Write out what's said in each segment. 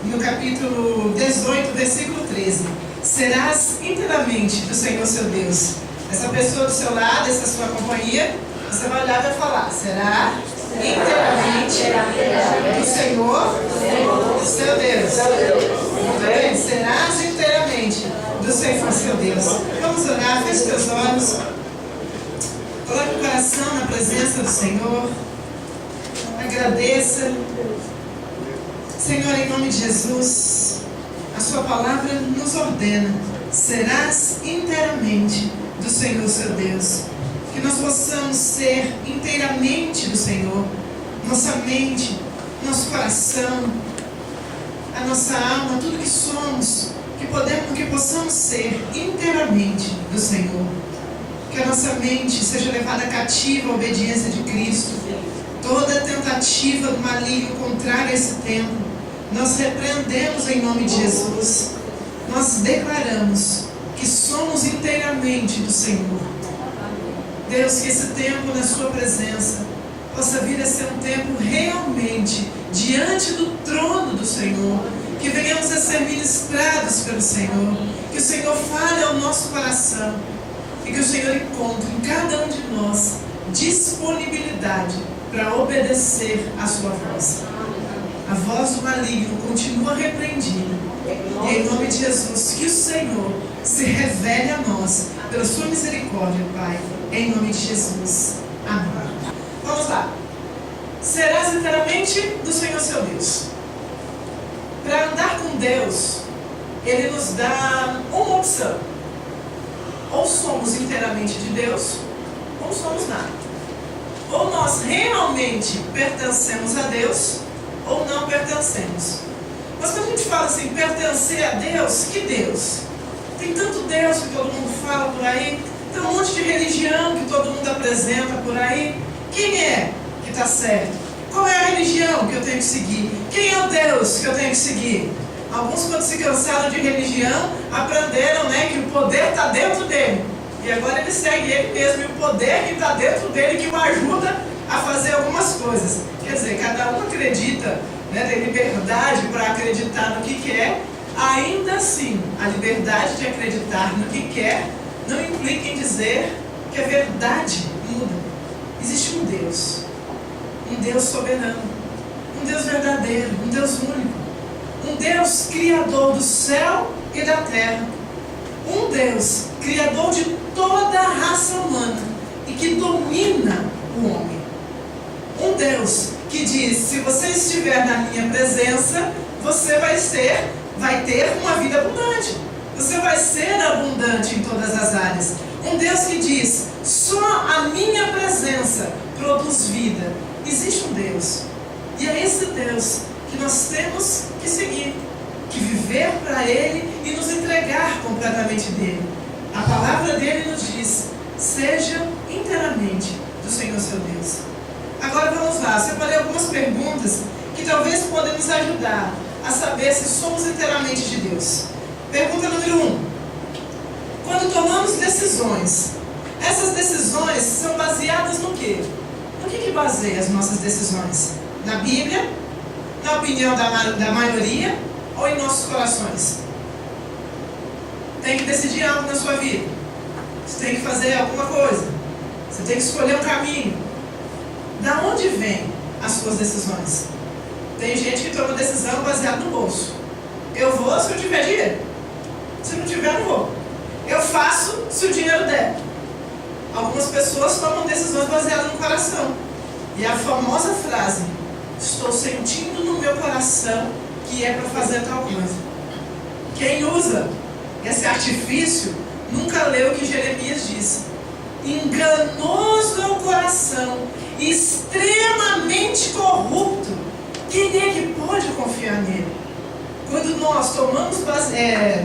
no capítulo 18, versículo 13. Serás inteiramente do Senhor seu Deus. Essa pessoa do seu lado, essa sua companhia, você vai olhar e vai falar: será inteiramente do Senhor seu Deus. Muito bem? Serás inteiramente do Senhor seu Deus. Vamos orar, feche teus olhos. Coloque o coração na presença do Senhor. Agradeça. Senhor, em nome de Jesus, a sua palavra nos ordena: serás inteiramente do Senhor seu Deus. Que nós possamos ser inteiramente do Senhor, nossa mente, nosso coração, a nossa alma, tudo que somos, que possamos ser inteiramente do Senhor. Que a nossa mente seja levada cativa à obediência de Cristo. Toda tentativa do maligno contrária a esse tempo, nós repreendemos em nome de Jesus. Nós declaramos que somos inteiramente do Senhor. Deus, que esse tempo na sua presença possa vir a ser um tempo realmente diante do trono do Senhor. Que venhamos a ser ministrados pelo Senhor. Que o Senhor fale ao nosso coração. E que o Senhor encontre em cada um de nós disponibilidade para obedecer a sua voz. A voz do maligno continua repreendida. E em nome de Jesus, que o Senhor se revele a nós pela sua misericórdia, Pai. Em nome de Jesus. Amém. Vamos lá. Serás inteiramente do Senhor seu Deus. Para andar com Deus, Ele nos dá uma opção. Ou somos inteiramente de Deus, ou somos nada. Ou nós realmente pertencemos a Deus, ou não pertencemos. Mas quando a gente fala assim, pertencer a Deus, que Deus? Tem tanto Deus que todo mundo fala por aí, tem um monte de religião que todo mundo apresenta por aí. Quem é que está certo? Qual é a religião que eu tenho que seguir? Quem é o Deus que eu tenho que seguir? Alguns, quando se cansaram de religião, aprenderam, que o poder está dentro dele. E agora ele segue ele mesmo, e o poder que está dentro dele que o ajuda a fazer algumas coisas. Quer dizer, cada um acredita, tem liberdade para acreditar no que quer. Ainda assim, a liberdade de acreditar no que quer não implica em dizer que a verdade muda. Existe um Deus soberano, um Deus verdadeiro, um Deus único, um Deus criador do céu e da terra, um Deus criador de toda a raça humana e que domina o homem. Um Deus que diz: se você estiver na minha presença, você vai ter uma vida abundante. Você vai ser abundante em todas as áreas. Um Deus que diz: só a minha presença produz vida. Existe um Deus. E é esse Deus que nós temos que seguir, que viver para Ele e nos entregar completamente dEle. A palavra dEle nos diz: seja inteiramente do Senhor seu Deus. Agora vamos lá, separei algumas perguntas que talvez podem nos ajudar a saber se somos inteiramente de Deus. Pergunta número 1. Quando tomamos decisões, essas decisões são baseadas no quê? No que baseia as nossas decisões? Na Bíblia? Na opinião da maioria? Ou em nossos corações? Tem que decidir algo na sua vida. Você tem que fazer alguma coisa. Você tem que escolher um caminho. Da onde vêm as suas decisões? Tem gente que toma decisão baseada no bolso. Eu vou se eu tiver dinheiro. Se não tiver, não vou. Eu faço se o dinheiro der. Algumas pessoas tomam decisões baseadas no coração. E a famosa frase: estou sentindo no meu coração que é para fazer tal coisa. Quem usa esse artifício nunca leu o que Jeremias disse: enganoso é o coração, extremamente corrupto. Quem é que pode confiar nele? Quando nós tomamos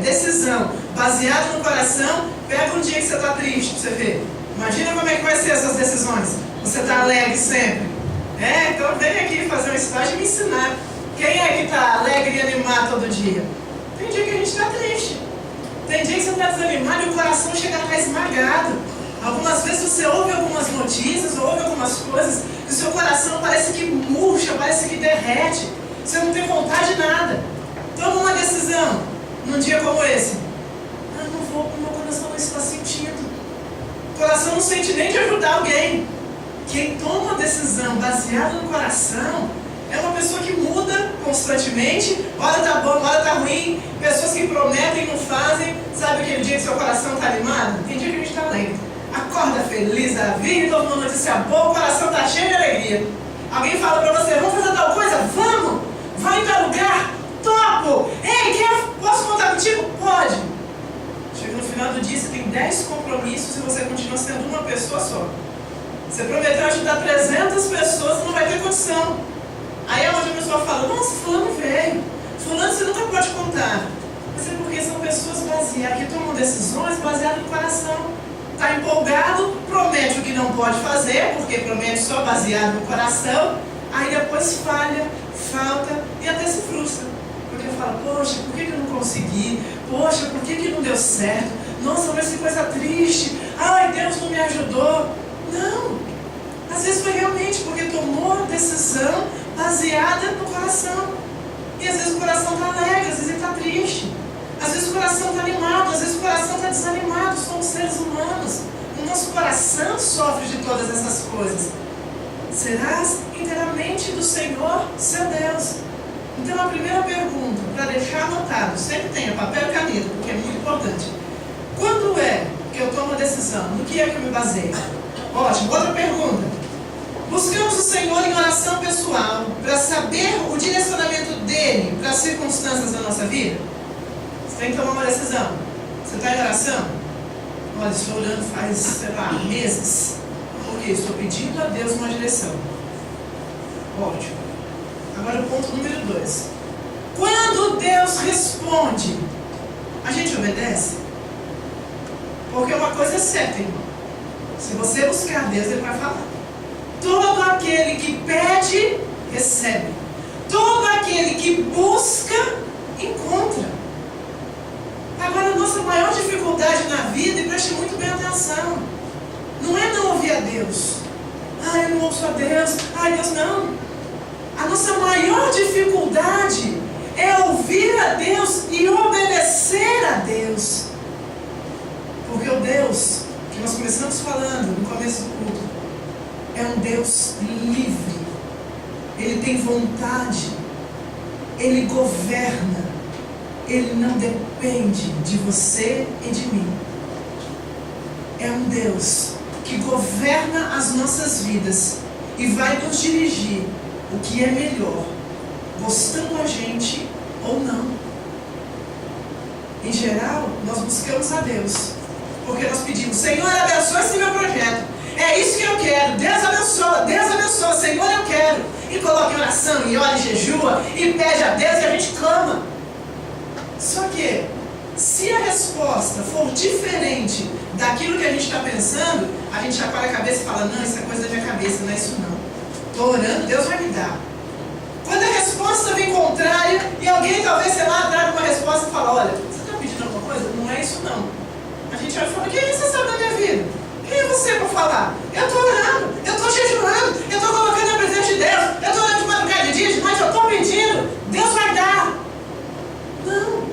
decisão baseada no coração, pega um dia que você está triste para você ver. Imagina como é que vai ser essas decisões. Você está alegre sempre. Então vem aqui fazer um estágio e me ensinar. Quem é que está alegre e animado todo dia? Tem dia que a gente está triste. Tem dia que você está desanimado e o coração chega a estar esmagado. Algumas vezes você ouve algumas notícias, ouve algumas coisas, e o seu coração parece que murcha, parece que derrete. Você não tem vontade de nada. Toma uma decisão num dia como esse. Ah, não vou, porque meu coração não está sentindo. O coração não sente nem de ajudar alguém. Quem toma decisão baseada no coração é uma pessoa que muda constantemente. Hora tá bom, hora tá ruim. Pessoas que prometem e não fazem. Sabe aquele dia que seu coração está animado? Tem dia que a gente está lento. Acorda feliz da vida, ouve uma notícia boa, o coração está cheio de alegria. Alguém fala para você, vamos fazer tal coisa? Vamos! Vai em tal lugar? Topo! Ei, posso contar contigo? Pode! Chega no final do dia, você tem 10 compromissos e você continua sendo uma pessoa só. Você prometeu ajudar 300 pessoas, não vai ter condição. Aí é onde a pessoa fala, nossa, fulano veio. Fulano você nunca pode contar. Mas é porque são pessoas baseadas, que tomam decisões baseadas no coração. Está empolgado, promete o que não pode fazer, porque promete só baseado no coração. Aí depois falha, falta e até se frustra. Porque fala, poxa, por que eu não consegui? Poxa, por que não deu certo? Nossa, mas que coisa triste. Ai, Deus não me ajudou. Não. Às vezes foi realmente porque tomou a decisão baseada no coração. E às vezes o coração está alegre, às vezes ele está triste. Às vezes o coração está animado, às vezes o coração está desanimado. Somos seres humanos. O nosso coração sofre de todas essas coisas. Serás inteiramente do Senhor, seu Deus. Então a primeira pergunta, para deixar anotado, sempre tenha papel e caneta, porque é muito importante. Quando é que eu tomo a decisão? No que é que eu me baseio? Ótimo. Outra pergunta. Buscamos o Senhor em oração pessoal para saber o direcionamento dele para as circunstâncias da nossa vida? Você tem que tomar uma decisão. Você está em oração? Olha, estou orando faz, sei lá, meses. Por quê? Estou pedindo a Deus uma direção. Ótimo. Agora o ponto número 2. Quando Deus responde, a gente obedece? Porque uma coisa é certa, irmão. Se você buscar Deus, Ele vai falar. Todo aquele que pede, recebe. Todo aquele que busca, encontra. Agora, a nossa maior dificuldade na vida, e preste muito bem atenção, não é não ouvir a Deus. Eu não ouço a Deus. Deus não. A nossa maior dificuldade é ouvir a Deus e obedecer a Deus. Porque o Deus que nós começamos falando no começo do culto é um Deus livre. Ele tem vontade. Ele governa. Ele não depende de você e de mim. É um Deus que governa as nossas vidas e vai nos dirigir o que é melhor, gostando a gente ou não. Em geral, nós buscamos a Deus, porque nós pedimos, Senhor, abençoa esse meu projeto. É isso que eu quero. Deus abençoa, Senhor, eu quero. E coloca em oração, e ora e jejua, e pede a Deus, e a gente clama. Só que, se a resposta for diferente daquilo que a gente está pensando, a gente já para a cabeça e fala, não, isso é coisa da minha cabeça, não é isso não. Estou orando, Deus vai me dar. Quando a resposta vem contrária, e alguém talvez, sei lá, traga uma resposta e fala, olha, você está pedindo alguma coisa? Não é isso não. A gente vai falar, quem você sabe da minha vida? Quem é você para falar? Eu estou orando, eu estou jejuando, eu estou colocando na presença de Deus, eu estou orando de madrugada, de dia, de noite, eu estou pedindo, Deus vai dar. Não.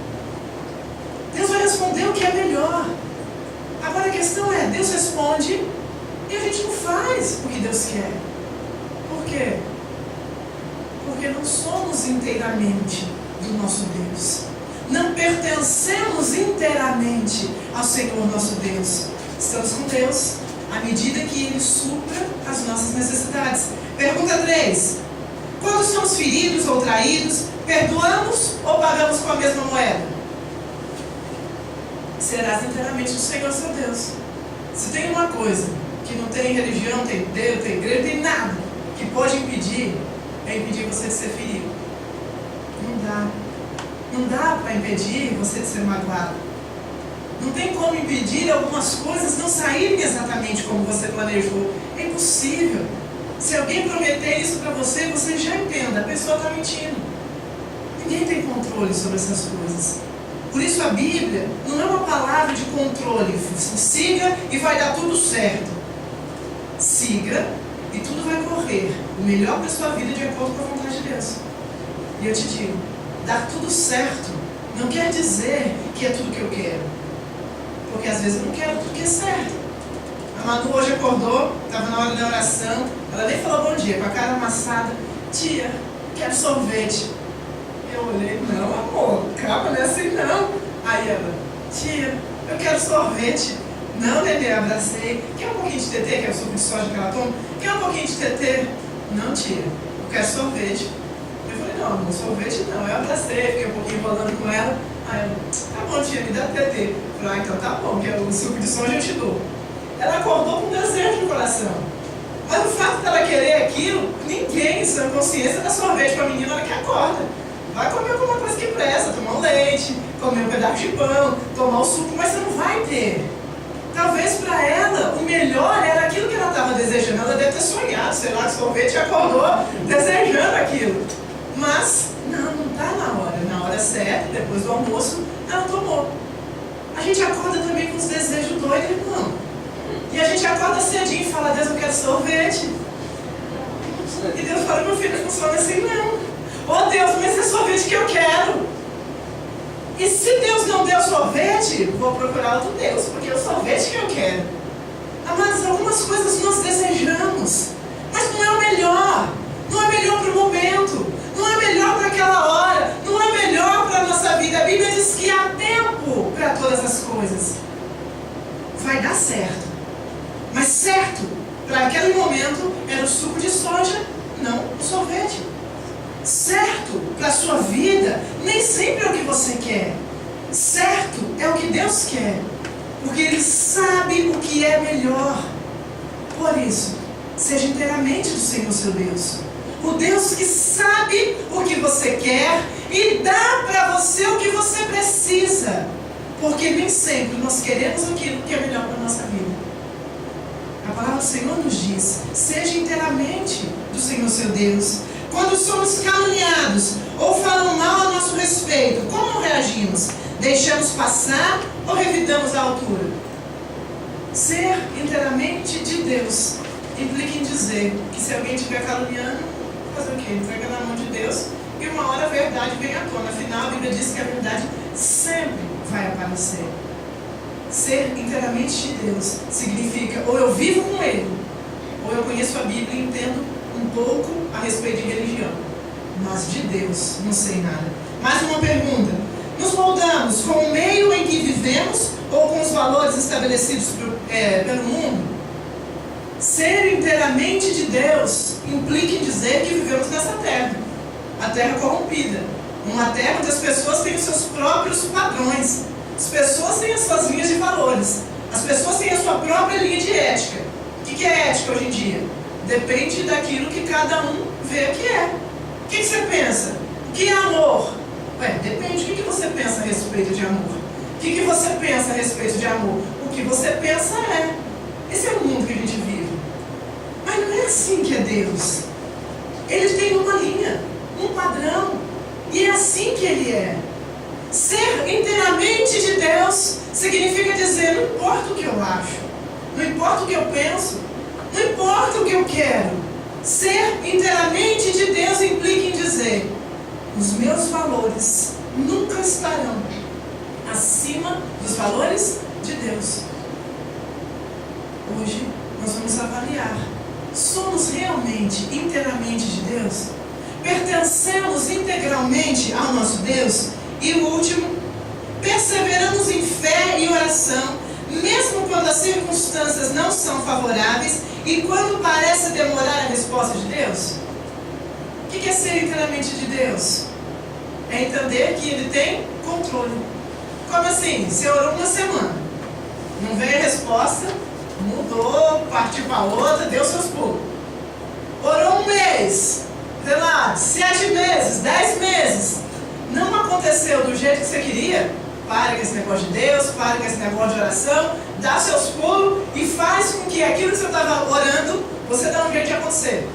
Deus vai responder o que é melhor. Agora a questão é, Deus responde e a gente não faz o que Deus quer. Por quê? Porque não somos inteiramente do nosso Deus. Não pertencemos inteiramente ao Senhor nosso Deus. Estamos com Deus à medida que Ele supra as nossas necessidades. Pergunta 3. Quando somos feridos ou traídos, perdoamos ou pagamos com a mesma moeda? Serás inteiramente do Senhor seu Deus. Se tem uma coisa que não tem religião, tem Deus, tem igreja, tem nada que pode impedir, é impedir você de ser ferido. Não dá. Não dá para impedir você de ser magoado. Não tem como impedir algumas coisas não saírem exatamente como você planejou. É impossível. Se alguém prometer isso para você, você já entenda, a pessoa está mentindo. Ninguém tem controle sobre essas coisas. Por isso a Bíblia não é uma palavra de controle. Siga e vai dar tudo certo. Siga e tudo vai correr o melhor para a sua vida de acordo com a vontade de Deus. E eu te digo, dar tudo certo não quer dizer que é tudo que eu quero. Porque às vezes eu não quero tudo que é certo. A Manu hoje acordou, estava na hora da oração, ela nem falou bom dia, com a cara amassada. Tia, quero sorvete. Eu olhei, não amor, calma, não é assim não. Aí ela, tia, eu quero sorvete. Não, nenê, abracei. Quer um pouquinho de tetê, que é o suco de soja que ela toma? Quer um pouquinho de tetê? Não, tia, eu quero sorvete. Eu falei, não, amor, sorvete não. Eu abracei, fiquei um pouquinho enrolando com ela. Aí ela, tá bom, tia, me dá tetê. Eu falei, então tá bom, que é o suco de soja eu te dou. Ela acordou com um desejo no coração. Mas o fato dela querer aquilo, ninguém, sem a consciência, dá sorvete pra menina na hora que acorda. Vai comer alguma coisa que presta, tomar um leite, comer um pedaço de pão, tomar o suco, mas você não vai ter. Talvez para ela o melhor era aquilo que ela estava desejando. Ela deve ter sonhado, sei lá, sorvete, e acordou desejando aquilo. Mas não está na hora certa, depois do almoço, ela tomou. A gente acorda também com os desejos doidos, irmão. E a gente acorda cedinho e fala, Deus, eu quero sorvete. E Deus fala, meu filho, não funciona assim não. Oh Deus, mas é sorvete que eu quero. E se Deus não deu sorvete, vou procurar outro Deus, porque é o sorvete que eu quero. Amados, algumas coisas nós desejamos, mas não é o melhor. Não é melhor para o momento, não é melhor para aquela hora, não é melhor para a nossa vida. A Bíblia diz que há tempo para todas as coisas. Vai dar certo. Mas certo, para aquele momento, era o suco de soja, não o sorvete. Certo para a sua vida, nem sempre é o que você quer. Certo é o que Deus quer, porque Ele sabe o que é melhor. Por isso, seja inteiramente do Senhor seu Deus. O Deus que sabe o que você quer e dá para você o que você precisa. Porque nem sempre nós queremos aquilo que é melhor para a nossa vida. A palavra do Senhor nos diz, seja inteiramente do Senhor seu Deus. Quando somos caluniados ou falam mal a nosso respeito, como reagimos? Deixamos passar ou revidamos a altura? Ser inteiramente de Deus implica em dizer que se alguém estiver caluniando, fazer o quê? Entrega na mão de Deus e uma hora a verdade vem à tona. Afinal, a Bíblia diz que a verdade sempre vai aparecer. Ser inteiramente de Deus significa ou eu vivo com Ele, ou eu conheço a Bíblia e entendo um pouco a respeito de religião, mas de Deus não sei nada. Mais uma pergunta: nos moldamos com o meio em que vivemos ou com os valores estabelecidos pelo mundo? Ser inteiramente de Deus implica em dizer que vivemos nessa terra, a terra corrompida, uma terra onde as pessoas têm os seus próprios padrões, as pessoas têm as suas linhas de valores, as pessoas têm a sua própria linha de ética. O que é ética hoje em dia? Depende daquilo que cada um vê que é. O que você pensa? O que é amor? Depende. O que você pensa a respeito de amor? O que você pensa a respeito de amor? O que você pensa é. Esse é o mundo que a gente vive. Mas não é assim que é Deus. Ele tem uma linha, um padrão. E é assim que Ele é. Ser inteiramente de Deus significa dizer, não importa o que eu acho, não importa o que eu penso, não importa o que eu quero. Ser inteiramente de Deus implica em dizer, os meus valores nunca estarão acima dos valores de Deus. Hoje nós vamos avaliar, somos realmente inteiramente de Deus? Pertencemos integralmente ao nosso Deus? E o último, perseveramos em fé e oração, mesmo quando as circunstâncias não são favoráveis e quando parece demorar a resposta de Deus? O que é ser inteiramente de Deus? É entender que Ele tem controle. Como assim? Você orou uma semana, não veio a resposta, mudou, partiu para outra, deu seus pulos. Orou um mês, sei lá, 7 meses, 10 meses, não aconteceu do jeito que você queria. Para com esse negócio de Deus, para com esse negócio de oração, dá seus pulos e faz com que aquilo que você estava orando, você dá um jeito de acontecer.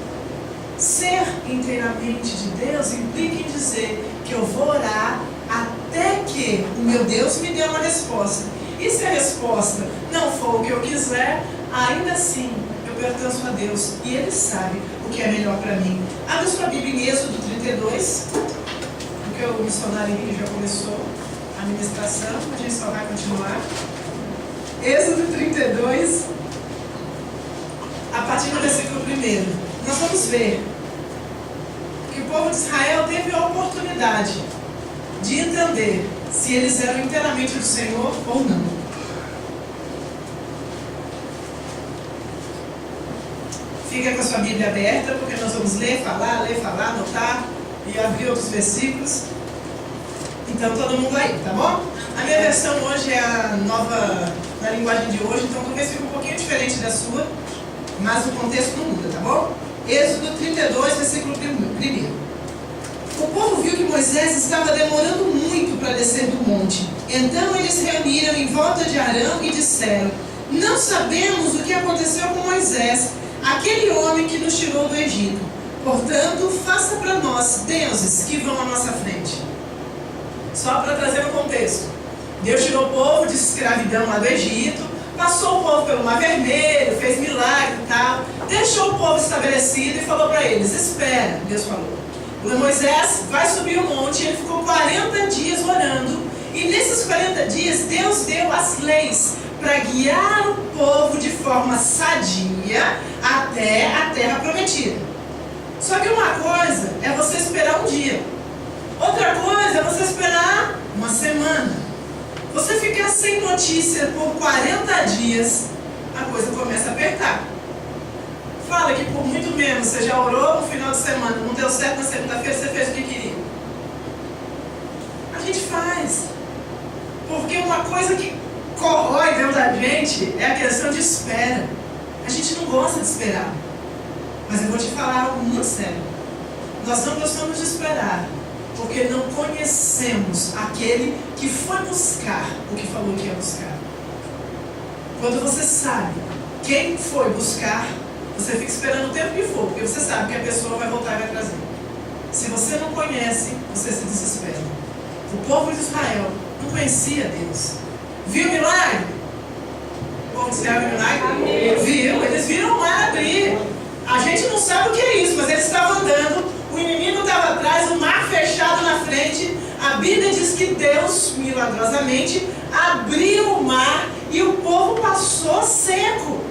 Ser inteiramente de Deus implica em dizer que eu vou orar até que o meu Deus me dê uma resposta. E se a resposta não for o que eu quiser, ainda assim eu pertenço a Deus e Ele sabe o que é melhor para mim. Abre sua Bíblia em Êxodo 32. Eu porque o missionário Henrique já começou a ministração, a gente só vai continuar. Êxodo 32, a partir do versículo 1, nós vamos ver que o povo de Israel teve a oportunidade de entender se eles eram inteiramente do Senhor ou não. Fica com a sua Bíblia aberta, porque nós vamos ler, falar, anotar e abrir outros versículos. Então, todo mundo aí, tá bom? A minha versão hoje é a nova, na linguagem de hoje, então talvez fique um pouquinho diferente da sua, mas o contexto não muda, tá bom? Êxodo 32, versículo 1. O povo viu que Moisés estava demorando muito para descer do monte. Então eles se reuniram em volta de Arão e disseram: não sabemos o que aconteceu com Moisés, aquele homem que nos tirou do Egito. Portanto, faça para nós deuses que vão à nossa frente. Só para trazer um contexto. Deus tirou o povo de escravidão lá do Egito, passou o povo pelo Mar Vermelho, fez milagre e tal, deixou o povo estabelecido e falou para eles: espera, Deus falou. Moisés vai subir o monte, ele ficou 40 dias orando, e nesses 40 dias Deus deu as leis para guiar o povo de forma sadia até a terra prometida. Só que uma coisa é você esperar um dia, outra coisa é você esperar uma semana. Você ficar sem notícia por 40 dias, a coisa começa a apertar. Fala que por muito menos você já orou no final de semana, não deu certo na segunda-feira, você fez o que queria. A gente faz. Porque uma coisa que corrói dentro da gente é a questão de espera. A gente não gosta de esperar. Mas eu vou te falar algo muito sério. Nós não gostamos de esperar porque não conhecemos aquele que foi buscar o que falou que ia buscar. Quando você sabe quem foi buscar, você fica esperando o tempo que for, porque você sabe que a pessoa vai voltar e vai trazer. Se você não conhece, você se desespera. O povo de Israel não conhecia Deus. Viu o milagre? O povo de Israel viu o milagre? Viu, eles viram o mar abrir. A gente não sabe o que é isso, mas eles estavam andando, o inimigo estava atrás, o mar fechado na frente. A Bíblia diz que Deus, milagrosamente, abriu o mar e o povo passou seco.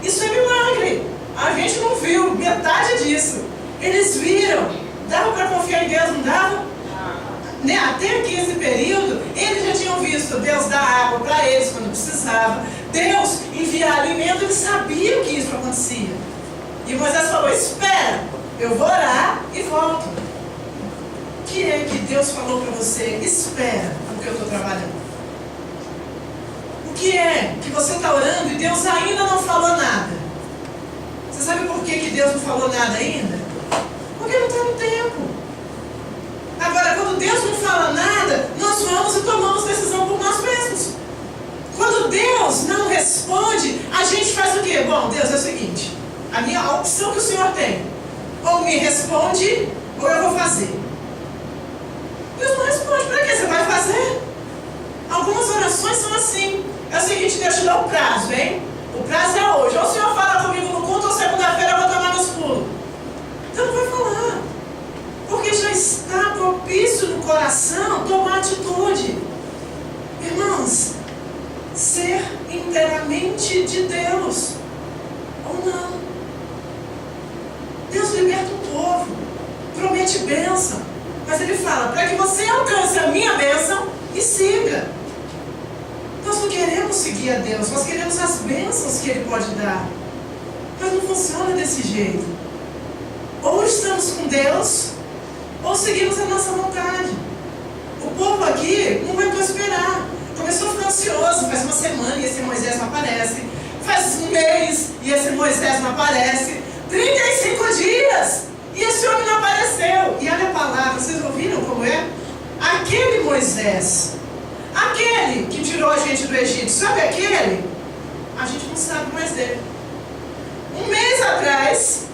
Isso é milagre. A gente não viu metade disso. Eles viram. Dava para confiar em Deus, não dava? Né? Até aqui esse período, eles já tinham visto Deus dar água para eles quando precisava. Deus enviar alimento, eles sabiam que isso acontecia. E Moisés falou: espera, eu vou orar e volto. O que é que Deus falou para você? Espera, porque eu estou trabalhando. O que é que você está orando e Deus ainda não falou nada? Você sabe por que Deus não falou nada ainda? Porque não está no tempo. Agora, quando Deus não fala nada, nós vamos e tomamos decisão por nós mesmos. Quando Deus não responde, a gente faz o quê? Bom, Deus, é o seguinte, a opção que o Senhor tem, ou me responde, ou eu vou fazer. Deus não responde, para que você vai fazer? Algumas orações são assim. É o seguinte: Deus te dá o prazo, hein? O prazo é hoje. Ou o Senhor fala comigo no culto, ou segunda-feira eu vou tomar meus pulos. Então não vai falar. Porque já está propício no coração tomar atitude. Irmãos, ser inteiramente de Deus ou não. Deus liberta o povo, promete bênção, mas Ele fala: para que você alcance a minha bênção, e siga. Nós não queremos seguir a Deus, nós queremos as bênçãos que Ele pode dar. Mas não funciona desse jeito. Ou estamos com Deus, ou seguimos a nossa vontade. O povo aqui não aguentou esperar. Começou a ficar ansioso, faz uma semana e esse Moisés não aparece. Faz um mês e esse Moisés não aparece. 35 dias e esse homem não apareceu. E olha a palavra, vocês ouviram como é? Aquele Moisés, aquele que tirou a gente do Egito, sabe aquele? A gente não sabe mais dele. Um mês atrás,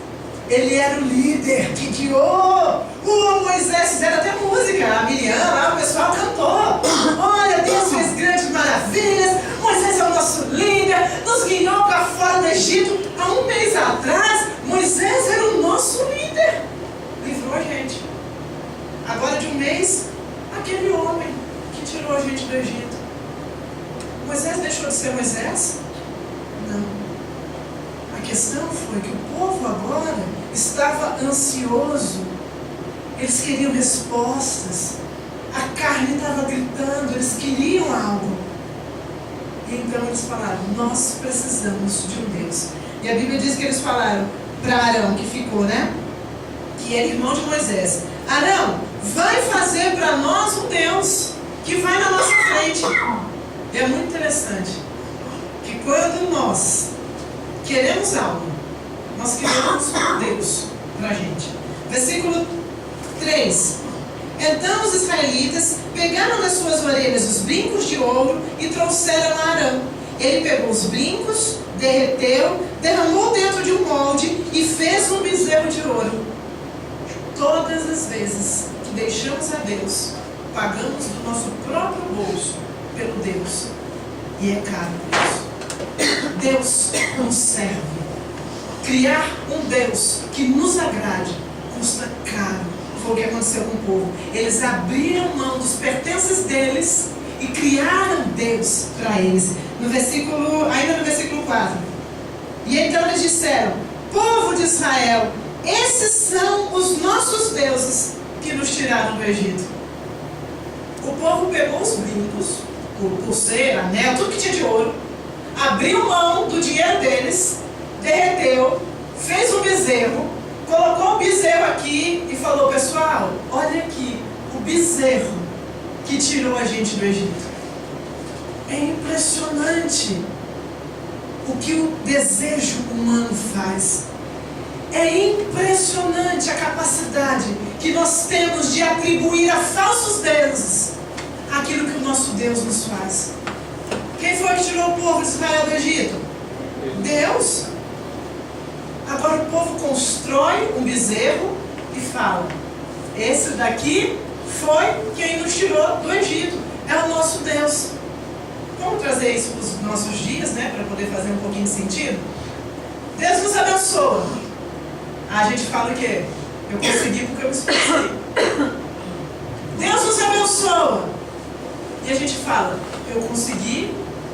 ele era o líder que guiou o Moisés. Fizeram até música, a Miriam lá, o pessoal cantou: olha, Deus fez grandes maravilhas, Moisés é o nosso líder, nos guiou para fora do Egito. Há um mês atrás, Moisés era o nosso líder, livrou a gente. Agora de um mês, aquele homem que tirou a gente do Egito. Moisés deixou de ser Moisés? Não. A questão foi que o povo agora estava ansioso. Eles queriam respostas. A carne estava gritando, eles queriam algo. E então eles falaram, nós precisamos de um Deus. E a Bíblia diz que eles falaram para Arão, que ficou, né? Que era irmão de Moisés. Arão, vai fazer para nós um Deus que vai na nossa frente. E é muito interessante que quando nós queremos algo, nós queremos um Deus para a gente. Versículo 3. Então os israelitas pegaram das suas orelhas os brincos de ouro e trouxeram a Arão. Ele pegou os brincos, derreteu, derramou dentro de um molde e fez um bezerro de ouro. Todas as vezes que deixamos a Deus, pagamos do nosso próprio bolso pelo Deus. E é caro isso. Deus nos serve. Criar um Deus que nos agrade custa caro. Foi o que aconteceu com o povo. Eles abriram mão dos pertences deles e criaram Deus para eles. Ainda no versículo 4. E então eles disseram, povo de Israel, esses são os nossos deuses que nos tiraram do Egito. O povo pegou os brincos, pulseira, anel, tudo que tinha de ouro, abriu mão do dinheiro deles, derreteu, fez um bezerro, colocou o bezerro aqui e falou, pessoal, olha aqui, o bezerro que tirou a gente do Egito. É impressionante o que o desejo humano faz. É impressionante a capacidade que nós temos de atribuir a falsos deuses aquilo que o nosso Deus nos faz. Quem foi que tirou o povo de Israel do Egito? Deus. Agora o povo constrói um bezerro e fala, esse daqui foi quem nos tirou do Egito. É o nosso Deus. Vamos trazer isso para os nossos dias, né? Para poder fazer um pouquinho de sentido. Deus nos abençoa. A gente fala o quê? Eu consegui porque eu me esforcei. Deus nos abençoa. E a gente fala, eu consegui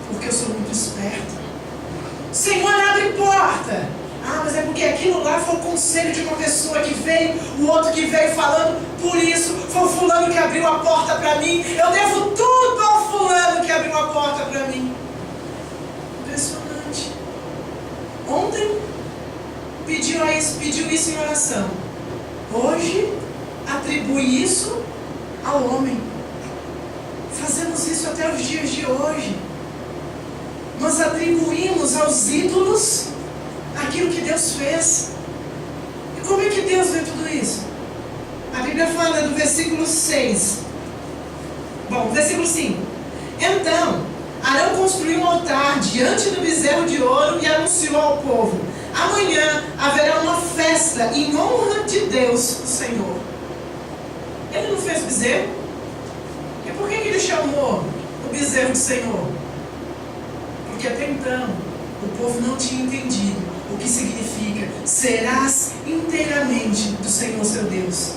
porque eu sou muito esperto. Senhor, abre porta. Ah, mas é porque aquilo lá foi o conselho de uma pessoa que veio, o outro que veio falando, por isso foi o fulano que abriu a porta para mim. Eu devo tudo ao fulano que abriu a porta para mim. Impressionante. Ontem pediu isso em oração. Hoje atribui isso ao homem. Fazemos isso até os dias de hoje. Nós atribuímos aos ídolos aquilo que Deus fez. E como é que Deus vê tudo isso? A Bíblia fala do versículo 6. Bom, versículo 5. Então, Arão construiu um altar diante do bezerro de ouro e anunciou ao povo, amanhã haverá uma festa em honra de Deus, o Senhor. Ele não fez bezerro? E por que ele chamou o bezerro de Senhor? Porque até então o povo não tinha entendido o que significa serás inteiramente do Senhor seu Deus.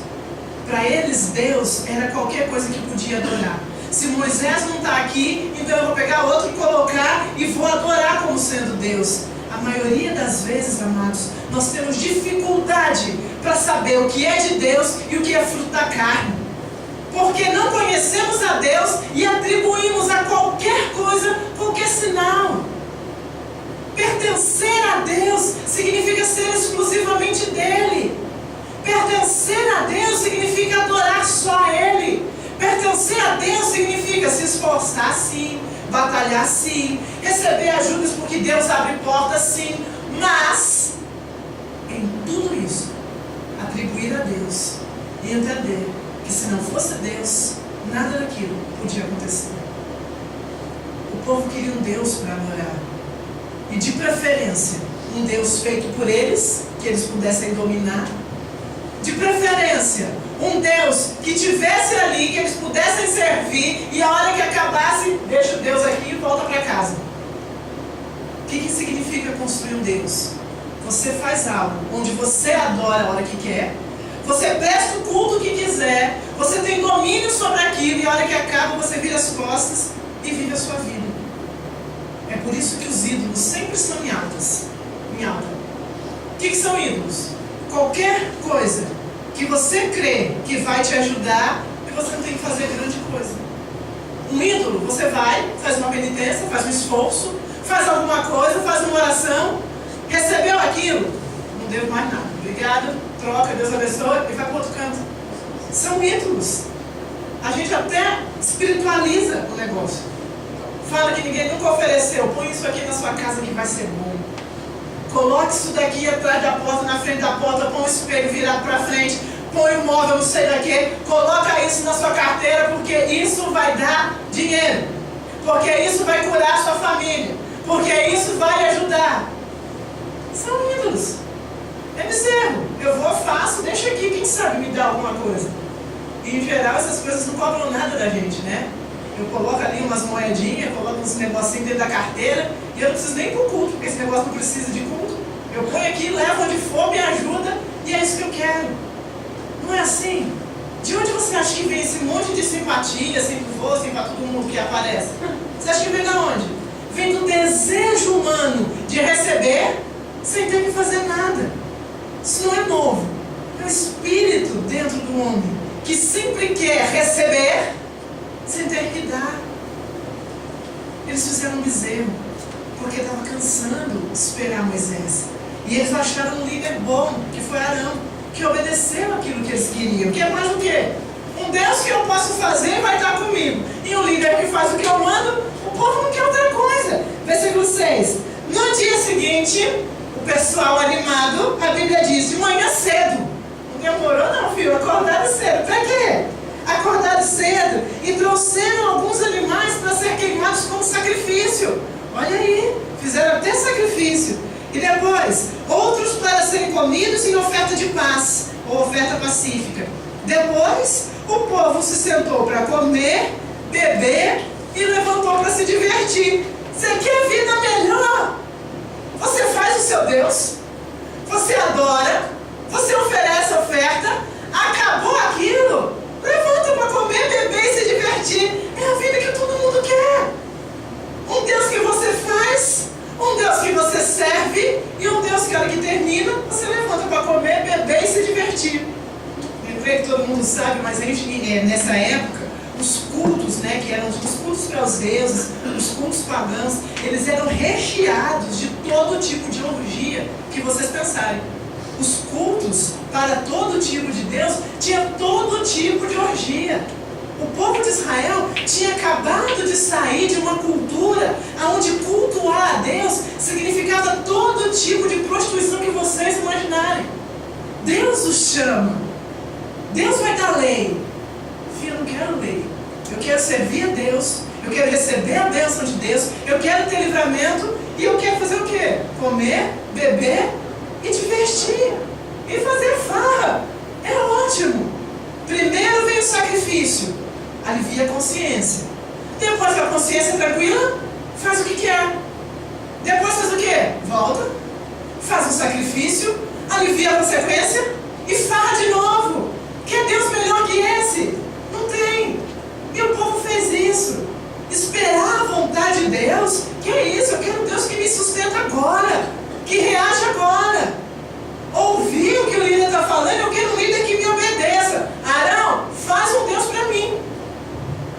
Para eles Deus era qualquer coisa que podia adorar. Se Moisés não está aqui, então eu vou pegar outro e colocar e vou adorar como sendo Deus. A maioria das vezes, amados, nós temos dificuldade para saber o que é de Deus e o que é fruto da carne. Porque não conhecemos a Deus e atribuímos a qualquer coisa, qualquer sinal. Pertencer a Deus significa ser exclusivamente dele. Pertencer a Deus significa adorar só a Ele. Pertencer a Deus significa se esforçar sim, batalhar sim, receber ajudas porque Deus abre portas sim, mas em tudo isso, atribuir a Deus e entender que se não fosse Deus, nada daquilo podia acontecer. O povo queria um Deus para adorar. E de preferência, um Deus feito por eles, que eles pudessem dominar. De preferência, um Deus que tivesse ali, que eles pudessem servir, e a hora que acabasse, deixa o Deus aqui e volta para casa. O que significa construir um Deus? Você faz algo onde você adora a hora que quer, você presta o culto que quiser, Você tem domínio sobre aquilo e a hora que acaba você vira as costas e vive a sua vida. É por isso que os ídolos sempre estão em altas. Em alta. O que são ídolos? Qualquer coisa que você crê que vai te ajudar e você não tem que fazer grande coisa. Um ídolo, você vai, faz uma penitência, faz um esforço, faz alguma coisa, faz uma oração, recebeu aquilo, não deu mais nada. Obrigado, troca, Deus abençoe e vai para outro canto. São ídolos. A gente até espiritualiza o negócio. Fala que ninguém nunca ofereceu. Põe isso aqui na sua casa que vai ser bom. Coloque isso daqui atrás da porta, na frente da porta. Põe o espelho virado para frente. Põe o móvel, não sei daqui. Coloca isso na sua carteira, porque isso vai dar dinheiro. Porque isso vai curar a sua família. Porque isso vai lhe ajudar. São ídolos. É bezerro. Eu vou, faço, deixa aqui, quem sabe me dá alguma coisa. E em geral essas coisas não cobram nada da gente, né? Eu coloco ali umas moedinhas, coloco uns negocinhos dentro da carteira e eu não preciso nem ir para o culto, porque esse negócio não precisa de culto. Eu ponho aqui, levo onde for, me ajuda e é isso que eu quero. Não é assim? De onde você acha que vem esse monte de simpatia, assim para você, para todo mundo que aparece? Você acha que vem de onde? Vem do desejo humano de receber sem ter que fazer nada. Isso não é novo. É o espírito dentro do homem que sempre quer receber sem ter que dar. Eles fizeram um bezerro porque estava cansando de esperar Moisés. E eles acharam um líder bom, que foi Arão, que obedeceu aquilo que eles queriam. Que é mais do que? Um Deus que eu posso fazer vai estar comigo. E um líder que faz o que eu mando, o povo não quer outra coisa. Versículo 6. No dia seguinte, o pessoal animado, a Bíblia diz, de manhã cedo. Não demorou não, filho, acordaram cedo. Para quê? Acordaram cedo e trouxeram alguns animais para ser queimados como sacrifício. Olha aí, fizeram até sacrifício. E depois, outros para serem comidos em oferta de paz, ou oferta pacífica. Depois, o povo se sentou para comer, beber e levantou para se divertir. Você quer vida melhor? Você faz o seu Deus, você adora, você oferece oferta, acabou aquilo, levanta para comer, beber e se divertir. É a vida que todo mundo quer. Um Deus que você faz, um Deus que você serve e um Deus que, a hora que termina, você levanta para comer, beber e se divertir. Eu creio que todo mundo sabe, mas a gente, nessa época, os cultos, né, que eram os cultos para os deuses, os cultos pagãos, eles eram recheados de todo tipo de orgia que vocês pensarem. Os cultos para todo tipo de Deus tinha todo tipo de orgia. O povo de Israel tinha acabado de sair de uma cultura onde cultuar a Deus significava todo tipo de prostituição que vocês imaginarem. Deus os chama. Deus vai dar lei. Filho, eu não quero lei. Eu quero servir a Deus. Eu quero receber a bênção de Deus. Eu quero ter livramento. E eu quero fazer o quê? Comer, beber e divertir. E fazer farra. É ótimo. Primeiro vem o sacrifício. Alivia a consciência. Depois da consciência tranquila, faz o que quer. Depois faz o quê? Volta. Faz um sacrifício. Alivia a consequência. E farra de novo. Quer Deus melhor que esse? Não tem. E o povo fez isso. Esperar a vontade de Deus. Que é isso? Eu quero um Deus que me sustenta agora. Que reage agora. Ouvir o que o líder está falando. Eu quero um líder que me obedeça. Arão, faz um Deus para mim.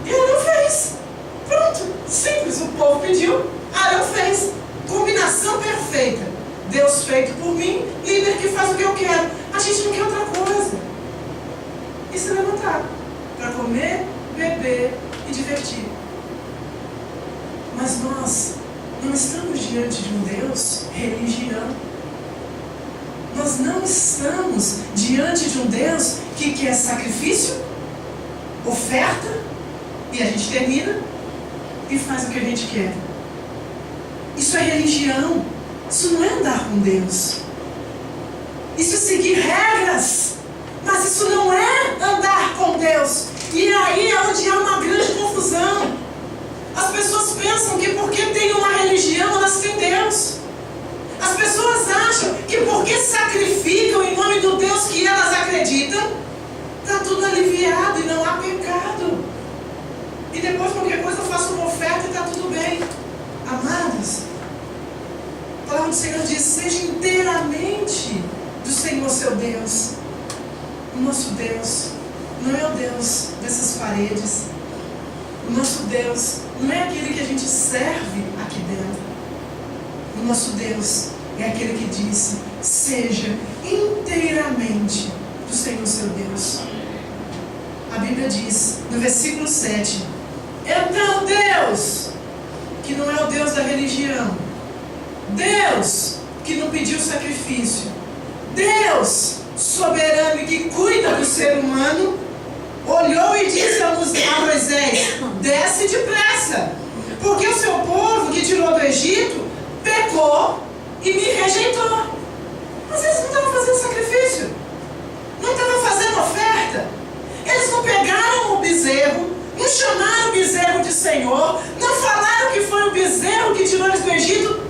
E Arão fez. Pronto. Simples. O povo pediu. Arão fez. Combinação perfeita. Deus feito por mim. Líder que faz o que eu quero. A gente não quer outra coisa. E se levantar. Para comer, beber e divertir. Mas nós não estamos diante de um Deus religião. Nós não estamos diante de um Deus que quer sacrifício, oferta, e a gente termina e faz o que a gente quer. Isso é religião. Isso não é andar com Deus. Isso é seguir regras. Mas isso não é andar com Deus. E aí é onde há uma grande confusão. As pessoas pensam que porque tem uma religião, elas têm Deus. As pessoas acham que porque sacrificam em nome do Deus que elas acreditam, está tudo ali aliviado e não há pecado. E depois qualquer coisa eu faço uma oferta e está tudo bem. Amados, a palavra do Senhor diz: seja inteiramente do Senhor seu Deus. O nosso Deus não é o Deus dessas paredes. O nosso Deus não é aquele que a gente serve aqui dentro. O nosso Deus é aquele que disse: seja inteiramente do Senhor seu Deus. A Bíblia diz, no versículo 7, então Deus, que não é o Deus da religião, Deus que não pediu sacrifício, Deus soberano e que cuida do ser humano, olhou e disse a Moisés: desce depressa, porque o seu povo que tirou do Egito pecou e me rejeitou. Mas eles não estavam fazendo sacrifício, não estavam fazendo oferta, eles não pegaram o bezerro, não chamaram o bezerro de Senhor, não falaram que foi o bezerro que tirou eles do Egito.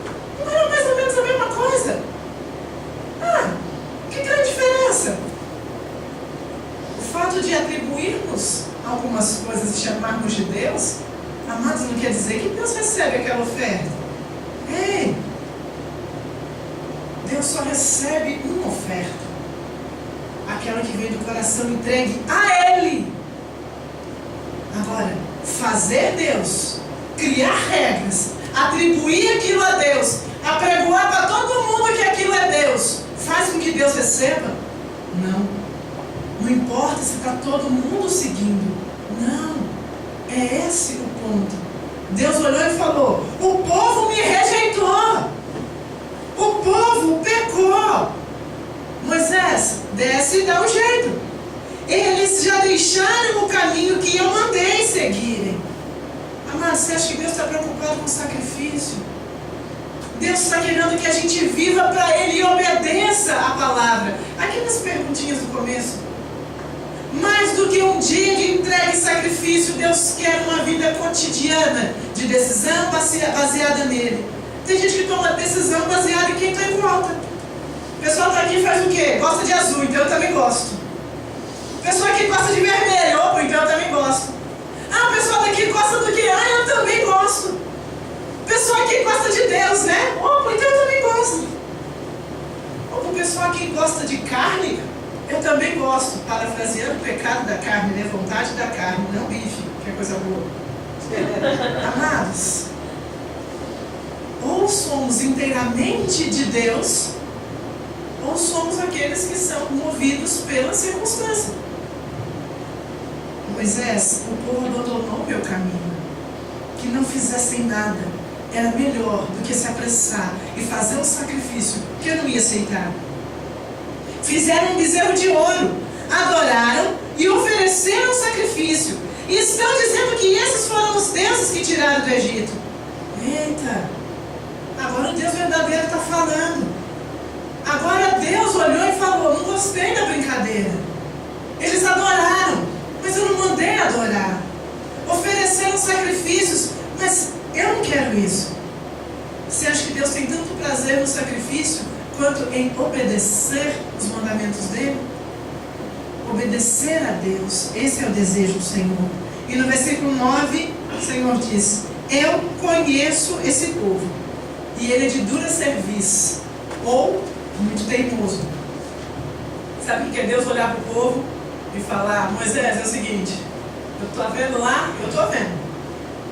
Não era mais ou menos a mesma coisa? Que grande diferença! O fato de atribuirmos algumas coisas e chamarmos de Deus, amados, não quer dizer que Deus recebe aquela oferta. Ei! Deus só recebe uma oferta, aquela que vem do coração entregue a Ele. Agora, fazer Deus, criar regras, atribuir aquilo a Deus, apregoar para todo mundo que aquilo é Deus, faz com que Deus receba? Não. Não importa se está todo mundo seguindo. Não. É esse o ponto. Deus olhou e falou: o povo me rejeitou. O povo pecou. Moisés, desce e dá um jeito. Eles já deixaram o caminho que eu mandei seguirem. Amado, você acha que Deus está preocupado com o sacrifício? Deus está querendo que a gente viva para Ele e obedeça a palavra. Aqui nas perguntinhas do começo. Mais do que um dia de entrega e sacrifício, Deus quer uma vida cotidiana de decisão baseada nele. Tem gente que toma decisão baseada em quem está em volta. O pessoal está aqui e faz o quê? Gosta de azul, então eu também gosto. O pessoal aqui gosta de vermelho, opa, então eu também gosto. Ah, o pessoal daqui gosta do que? Ah, eu também gosto. O pessoal aqui gosta de Deus, né? Opa, então eu também gosto. Opa, o pessoal aqui gosta de carne, eu também gosto. Parafraseando o pecado da carne, né? Vontade da carne, não bife, que é coisa boa. Amados, ou somos inteiramente de Deus, ou somos aqueles que são movidos pela circunstância. Moisés, o povo abandonou o meu caminho. Que não fizessem nada era melhor do que se apressar e fazer um sacrifício que eu não ia aceitar. Fizeram um bezerro de ouro, adoraram e ofereceram sacrifício. E estão dizendo que esses foram os deuses que tiraram do Egito. Eita! Agora o Deus verdadeiro está falando. Agora Deus olhou e falou: não gostei da brincadeira. Eles adoraram, mas eu não mandei adorar. Ofereceram sacrifícios, mas eu não quero isso. Você acha que Deus tem tanto prazer no sacrifício quanto em obedecer os mandamentos dele? Obedecer a Deus, esse é o desejo do Senhor. E no versículo 9, o Senhor diz: eu conheço esse povo, e ele é de dura serviço, ou muito teimoso. Sabe o que é Deus olhar para o povo e falar: Moisés, é o seguinte, eu estou vendo lá, eu estou vendo.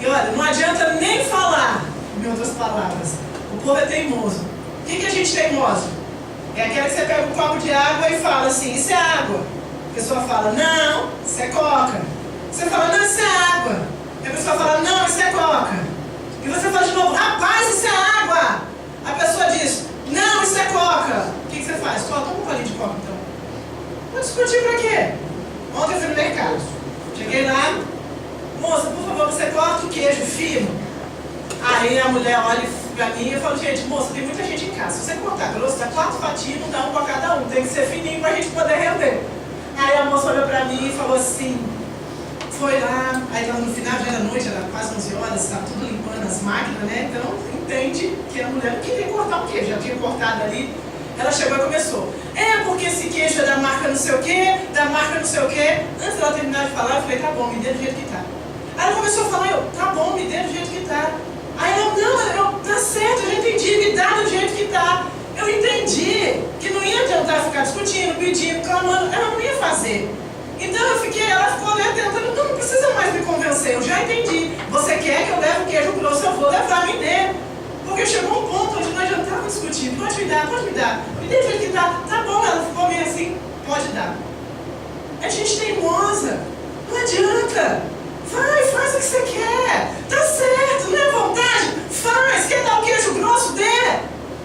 E olha, não adianta nem falar, em outras palavras, o povo é teimoso. O que é a gente teimoso? É aquela que você pega um copo de água e fala assim: isso é água. A pessoa fala: não, isso é coca. Você fala: não, isso é água. E a pessoa fala: não, isso é coca. E você fala de novo: rapaz, isso é água. A pessoa diz: não, isso é coca. O que você faz? Toma um colinho de coca então. Vou discutir pra quê? Ontem eu fui no mercado. Cheguei lá: moça, por favor, você corta o queijo fino. Aí a mulher olha pra mim e eu falo: gente, moça, tem muita gente em casa. Se você cortar grosso, dá 4 fatias, não dá um pra cada um. Tem que ser fininho pra gente poder render. Aí a moça olhou pra mim e falou assim, foi lá, aí no final já era noite, era quase 11 horas, estava tudo limpando as máquinas, né? Então entende que a mulher não queria cortar o queijo, já tinha cortado ali. Ela chegou e começou. Porque esse queijo é da marca não sei o quê, da marca não sei o quê. Antes dela terminar de falar, eu falei, tá bom, me dê do jeito que tá. Aí ela começou a falar, tá bom, me dê do jeito que tá. Aí ela, não, tá certo, eu já entendi, me dá do jeito que tá. Eu entendi que não ia adiantar ficar discutindo, pedindo, clamando, ela não ia fazer. Então ela ficou tentando, não precisa mais me convencer, eu já entendi. Você quer que eu leve o queijo grosso, eu vou levar, me dê. Porque chegou um ponto onde não adiantava discutir, pode me dar, me dê do jeito que tá. Tá bom, ela ficou meio assim, pode dar. É gente teimosa, não adianta. Vai, faz o que você quer. Tá certo, não é vontade? Faz, quer dar o queijo grosso? Dê.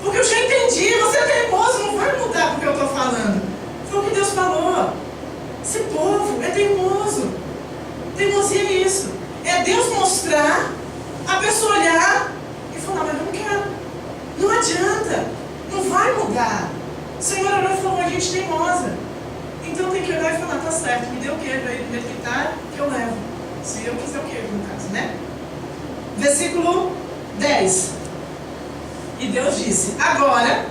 Porque eu já entendi, você é teimoso, não vai mudar porque eu estou falando. Foi o que Deus falou. Esse povo é teimoso. Teimosia é isso. É Deus mostrar, a pessoa olhar e falar, mas eu não quero. Não adianta, não vai mudar. O Senhor olhou e falou, a gente teimosa. Então tem que olhar e falar, tá certo, me dê o queijo aí do jeito que tá, que eu levo. Se eu quiser o queijo, no caso, né? Versículo 10. E Deus disse, agora,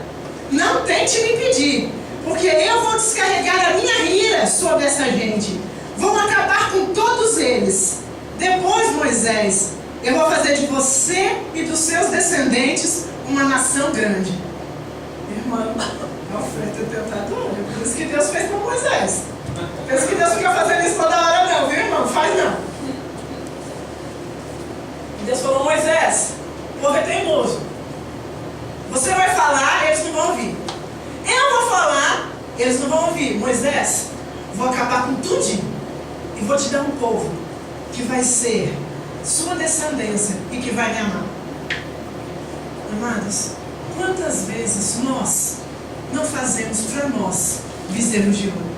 não tente me impedir, porque eu vou descarregar a minha ira sobre essa gente. Vou acabar com todos eles. Depois, Moisés, eu vou fazer de você e dos seus descendentes uma nação grande. Irmão, a oferta tentadora. Por isso que Deus fez com Moisés. Por isso que Deus fica fazendo isso toda hora não, viu, irmão? Faz não. Deus falou, Moisés, o povo é teimoso. Você vai falar, eles não vão ouvir. Eu vou falar, eles não vão ouvir. Moisés, vou acabar com tudinho. E vou te dar um povo que vai ser sua descendência e que vai me amar. Amados, quantas vezes nós não fazemos para nós bezerros de ouro?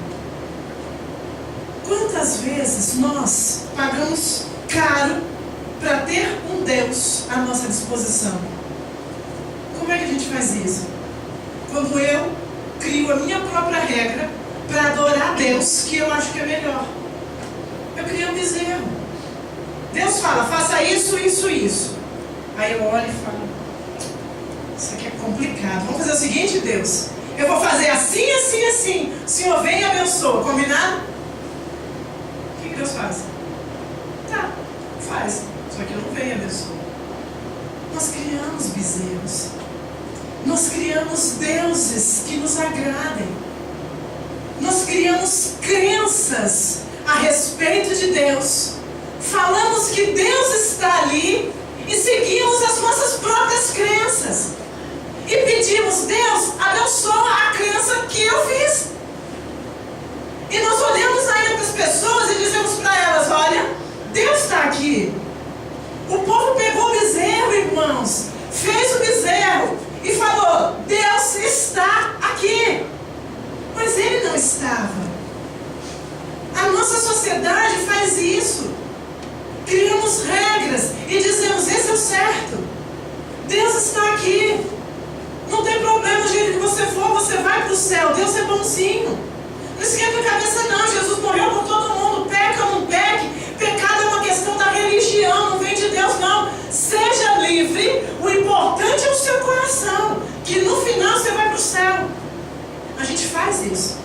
Quantas vezes nós pagamos caro para ter um Deus à nossa disposição? Como é que a gente faz isso? Quando eu crio a minha própria regra para adorar a Deus, que eu acho que é melhor. Eu criei um bezerro. Deus fala, faça isso, isso, isso. Aí eu olho e falo, isso aqui é complicado. Vamos fazer o seguinte, Deus. Eu vou fazer assim, assim, assim. O Senhor vem e abençoa. Combinado? O que Deus faz? Tá, faz. Só que eu não venho e abençoa. Nós criamos bezerros. Nós criamos deuses que nos agradem. Nós criamos crenças a respeito de Deus. Falamos que Deus está ali e seguimos as nossas próprias crenças. E pedimos, Deus, abençoa a crença que eu fiz. E nós olhamos ainda para as pessoas e dizemos para elas, olha, Deus está aqui. O povo pegou o bezerro, irmãos, fez o bezerro e falou, Deus está aqui. Mas ele não estava. A nossa sociedade faz isso. Criamos regras e dizemos, esse é o certo. Deus está aqui. Não tem problema, do jeito que você for, você vai para o céu. Deus é bonzinho. Não esquenta a cabeça não, Jesus morreu por todo mundo. Peca ou não peque. Pecado é uma questão da religião, não vem de Deus não. Seja livre, o importante é o seu coração. Que no final você vai para o céu. A gente faz isso.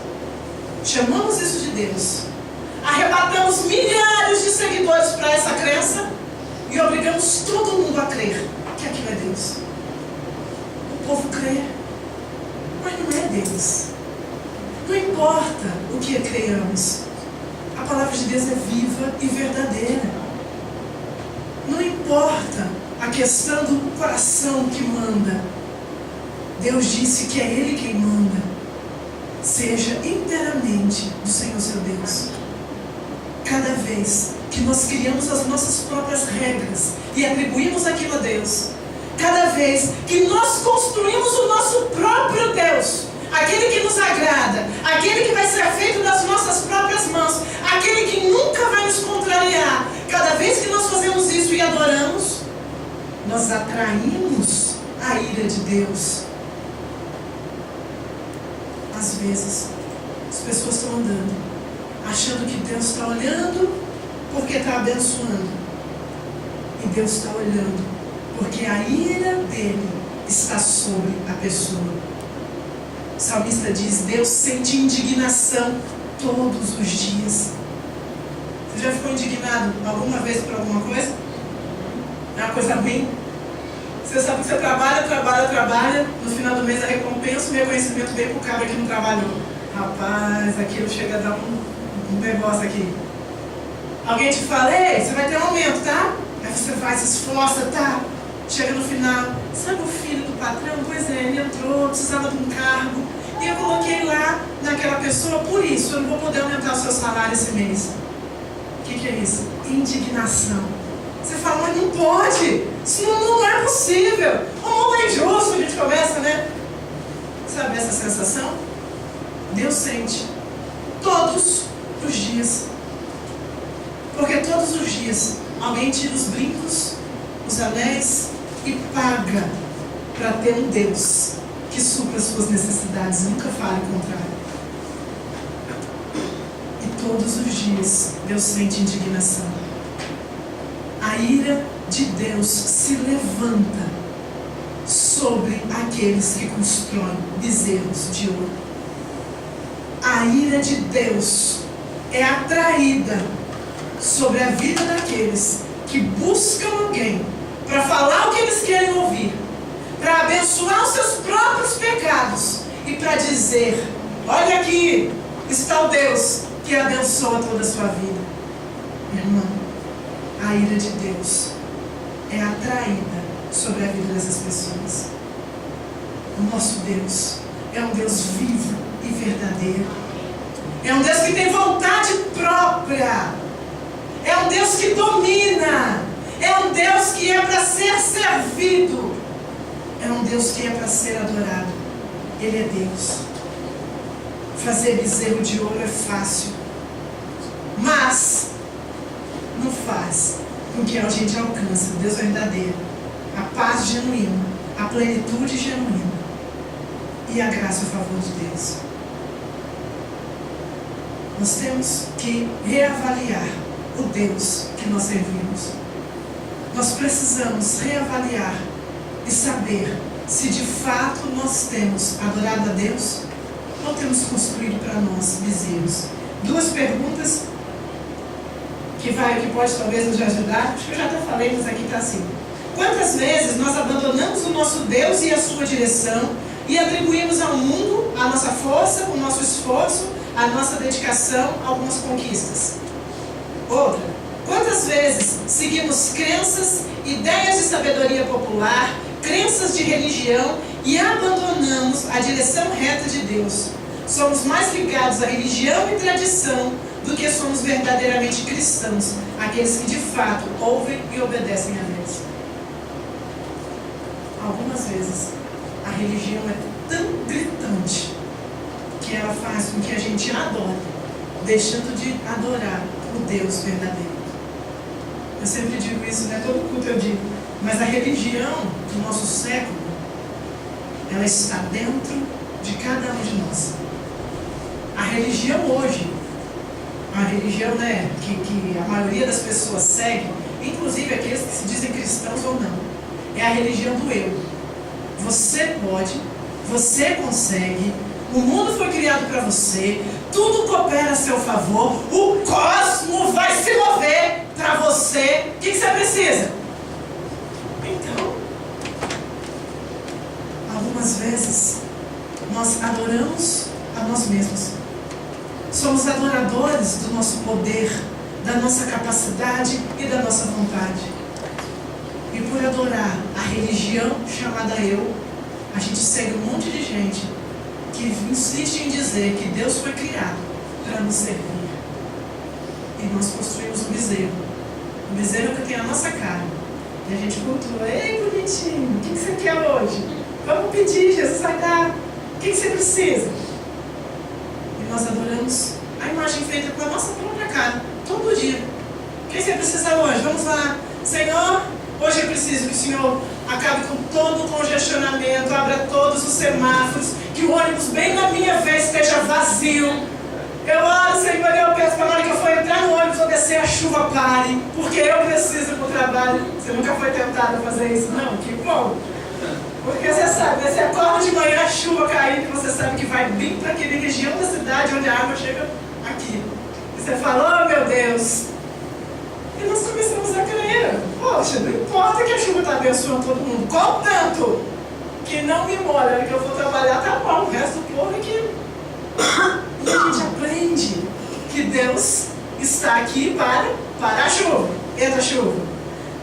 Chamamos isso de Deus. Arrebatamos milhares de seguidores para essa crença e obrigamos todo mundo a crer que aquilo é Deus. O povo crê, mas não é Deus. Não importa o que creiamos, a palavra de Deus é viva e verdadeira. Não importa a questão do coração que manda. Deus disse que é Ele quem manda. Seja inteiramente do Senhor seu Deus. Cada vez que nós criamos as nossas próprias regras e atribuímos aquilo a Deus, cada vez que nós construímos o nosso próprio Deus, aquele que nos agrada, aquele que vai ser feito das nossas próprias mãos, aquele que nunca vai nos contrariar, cada vez que nós fazemos isso e adoramos, nós atraímos a ira de Deus. Às vezes, as pessoas estão andando achando que Deus está olhando porque está abençoando. E Deus está olhando porque a ira dele está sobre a pessoa. O salmista diz: Deus sente indignação todos os dias. Você já ficou indignado alguma vez por alguma coisa? É uma coisa ruim? Você sabe que você trabalha, no final do mês a recompensa, o reconhecimento vem pro cara que não trabalhou. Rapaz, aquilo chega a dar um negócio aqui. Alguém te fala: ei, você vai ter um aumento, tá? Aí você vai, se esforça, tá? Chega no final, sabe o filho do patrão? Pois é, ele entrou, precisava de um cargo, e eu coloquei lá naquela pessoa, por isso eu não vou poder aumentar o seu salário esse mês. O que é isso? Indignação. Você fala: mas não pode, isso não é possível, o mundo é injusto. A gente começa, né? Sabe essa sensação? Deus sente todos os dias, porque todos os dias alguém tira os brincos, os anéis e paga para ter um Deus que supra as suas necessidades. Nunca fale o contrário. E todos os dias Deus sente indignação. A ira de Deus se levanta sobre aqueles que constroem bezerros de ouro. A ira de Deus é atraída sobre a vida daqueles que buscam alguém para falar o que eles querem ouvir, para abençoar os seus próprios pecados e para dizer: olha aqui, está o Deus que abençoa toda a sua vida. Irmão, a ira de Deus é atraída sobre a vida dessas pessoas. O nosso Deus é um Deus vivo e verdadeiro. É um Deus que tem vontade própria. É um Deus que domina. É um Deus que é para ser servido. É um Deus que é para ser adorado. Ele é Deus. Fazer bezerro de ouro é fácil, mas não faz com que a gente alcance o Deus verdadeiro, a paz genuína, a plenitude genuína e a graça a favor de Deus. Nós temos que reavaliar o Deus que nós servimos. Nós precisamos reavaliar e saber se de fato nós temos adorado a Deus ou temos construído para nós bezerros. Duas perguntas que pode talvez nos ajudar. Acho que eu já até falei, mas aqui está assim. Quantas vezes nós abandonamos o nosso Deus e a sua direção e atribuímos ao mundo a nossa força, o nosso esforço, a nossa dedicação a algumas conquistas? Outra, quantas vezes seguimos crenças, ideias de sabedoria popular, crenças de religião e abandonamos a direção reta de Deus? Somos mais ligados à religião e tradição do que somos verdadeiramente cristãos, aqueles que de fato ouvem e obedecem a Deus. Algumas vezes a religião é tão gritante que ela faz com que a gente adore, deixando de adorar o Deus verdadeiro. Eu sempre digo isso, né? Todo culto eu digo, mas a religião do nosso século, ela está dentro de cada um de nós. A religião hoje, a religião, né, que a maioria das pessoas segue, inclusive aqueles que se dizem cristãos ou não, é a religião do eu. Você pode, você consegue, o mundo foi criado para você, tudo coopera a seu favor, o cosmo vai se mover para você. O que você precisa? Então, algumas vezes nós adoramos a nós mesmos. Somos adoradores do nosso poder, da nossa capacidade e da nossa vontade. E por adorar a religião chamada eu, a gente segue um monte de gente que insiste em dizer que Deus foi criado para nos servir. E nós construímos um bezerro. Um bezerro que tem a nossa cara. E a gente cultua: ei, bonitinho, o que você quer hoje? Vamos pedir, Jesus vai dar. O que você precisa? E nós adoramos a imagem feita com a nossa própria cara, todo dia. O que você precisa hoje? Vamos lá. Senhor, hoje eu preciso que o Senhor acabe com todo o congestionamento, abra todos os semáforos, que o ônibus bem na minha vez esteja vazio. Eu oro, Senhor, e eu peço para na hora que eu for entrar no ônibus ou descer, a chuva pare, porque eu preciso ir para o trabalho. Você nunca foi tentado a fazer isso? Não? Que bom. Porque você sabe, você acorda de manhã, a chuva caindo, e você sabe que vai vir para aquela região da cidade onde a água chega aqui. E você fala, oh meu Deus. E nós começamos a crer. Poxa, não importa que a chuva está abençoando todo mundo. Contanto que não me molha, que eu vou trabalhar, tá bom. O resto do povo é que... E a gente aprende que Deus está aqui para a chuva. Entra a chuva.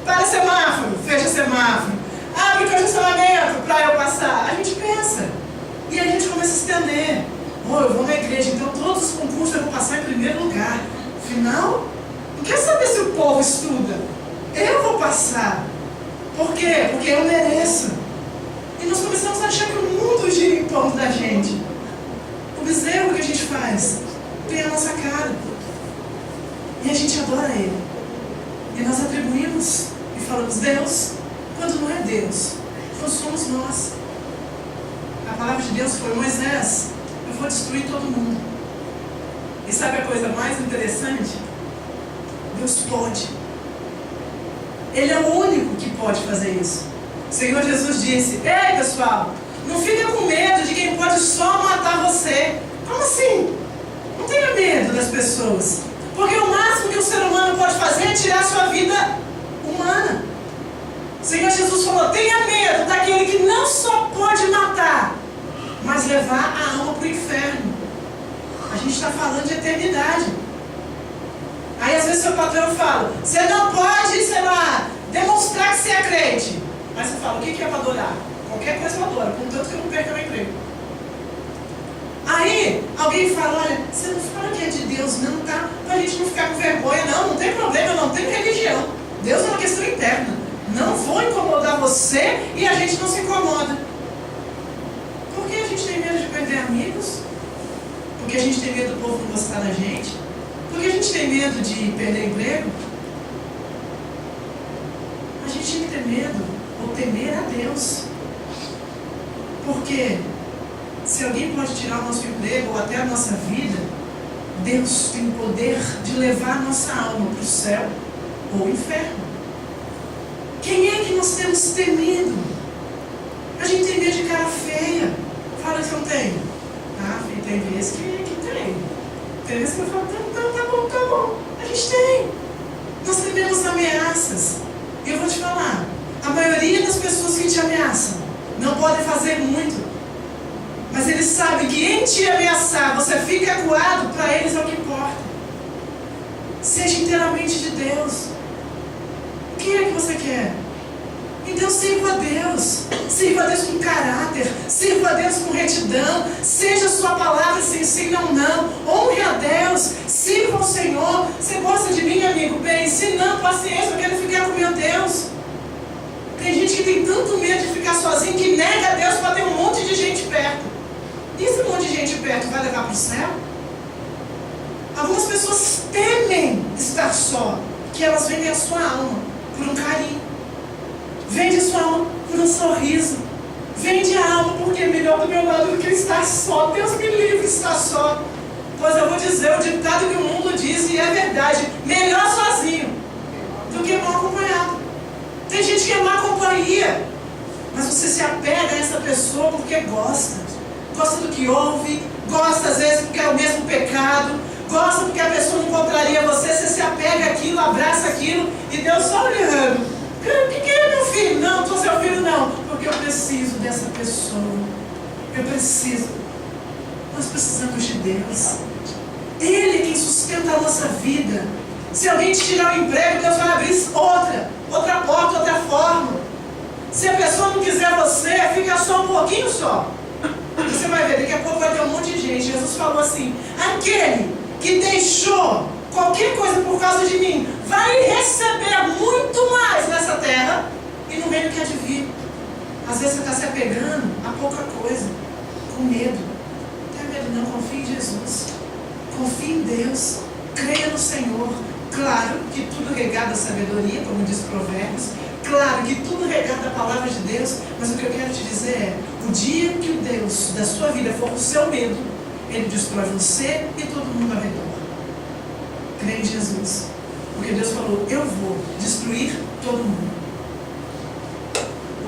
Para semáforo, fecha semáforo. Abre o congestionamento para eu passar. A gente pensa. E a gente começa a estender. Oh, eu vou na igreja, então todos os concursos eu vou passar em primeiro lugar. Afinal, não quer saber se o povo estuda. Eu vou passar. Por quê? Porque eu mereço. E nós começamos a achar que o mundo gira em torno da gente. O bezerro que a gente faz tem a nossa cara. E a gente adora ele. E nós atribuímos e falamos, Deus, quando não é Deus, então somos nós. A palavra de Deus foi, Moisés, eu vou destruir todo mundo. E sabe a coisa mais interessante? Deus pode. Ele é o único que pode fazer isso. O Senhor Jesus disse, ei pessoal, não fica com medo de quem pode só matar você. Como assim? Não tenha medo das pessoas. Porque o máximo que o ser humano pode fazer é tirar a sua vida humana. O Senhor Jesus falou, tenha medo daquele que não só pode matar, mas levar a alma para o inferno. A gente está falando de eternidade. Aí às vezes seu patrão fala, você não pode, sei lá, demonstrar que você é crente. Mas você fala, o que é para adorar? Qualquer coisa eu adoro, contanto que eu não perca meu emprego. Aí alguém fala, olha, você não fala que é de Deus não, tá? Para a gente não ficar com vergonha. Não tem problema, eu não tenho religião. Deus é uma questão interna. Não vou incomodar você e a gente não se incomoda. Por que a gente tem medo de perder amigos? Porque a gente tem medo do povo não gostar da gente? Porque a gente tem medo de perder emprego? A gente tem que ter medo ou temer a Deus. Porque se alguém pode tirar o nosso emprego ou até a nossa vida, Deus tem o poder de levar a nossa alma para o céu ou o inferno. Quem é que nós temos temido? A gente tem medo de cara feia. Fala que não tem. Ah, filho, tem vezes que tem. Tem vezes que eu falo, tá bom. A gente tem. Nós tememos ameaças. E eu vou te falar, a maioria das pessoas que te ameaçam não podem fazer muito. Mas eles sabem que em te ameaçar, você fica acuado, para eles é o que importa. Seja inteiramente de Deus. O que é que você quer? Então sirva a Deus. Sirva a Deus com caráter. Sirva a Deus com retidão. Seja a sua palavra sim, sim, não, não. Honre a Deus. Sirva ao Senhor. Você gosta de mim, amigo? Bem, se não, paciência, eu quero ficar com meu Deus. Tem gente que tem tanto medo de ficar sozinho que nega a Deus para ter um monte de gente perto. E esse monte de gente perto vai levar para o céu? Algumas pessoas temem estar só, que elas vendem a sua alma por um carinho, vende a sua alma por um sorriso, vende a alma porque é melhor do meu lado do que estar só. Deus me livre de estar só. Pois eu vou dizer o ditado que o mundo diz, e é verdade, melhor sozinho do que mal acompanhado. Tem gente que é má companhia, mas você se apega a essa pessoa porque gosta do que ouve, gosta às vezes porque é o mesmo pecado, gosta porque a pessoa não contraria você se apega àquilo, abraça aquilo, e Deus só olhando. O que é, meu filho? Não, sou seu filho não, porque eu preciso dessa pessoa. Eu preciso. Nós precisamos de Deus. Ele é quem sustenta a nossa vida. Se alguém te tirar o emprego, Deus vai abrir outra porta, outra forma. Se a pessoa não quiser você, fica só um pouquinho só. Você vai ver, daqui a pouco vai ter um monte de gente. Jesus falou assim, aquele que deixou qualquer coisa por causa de mim, vai receber muito mais nessa terra e no reino que há de vir. Às vezes você está se apegando a pouca coisa, com medo. Não tenha medo não, confie em Jesus. Confie em Deus. Creia no Senhor. Claro que tudo regado à sabedoria, como diz Provérbios. Claro que tudo regado à palavra de Deus. Mas o que eu quero te dizer é, o dia que o Deus da sua vida for o seu medo, Ele destrói você e todo mundo ao redor. Creia em Jesus. Porque Deus falou, eu vou destruir todo mundo.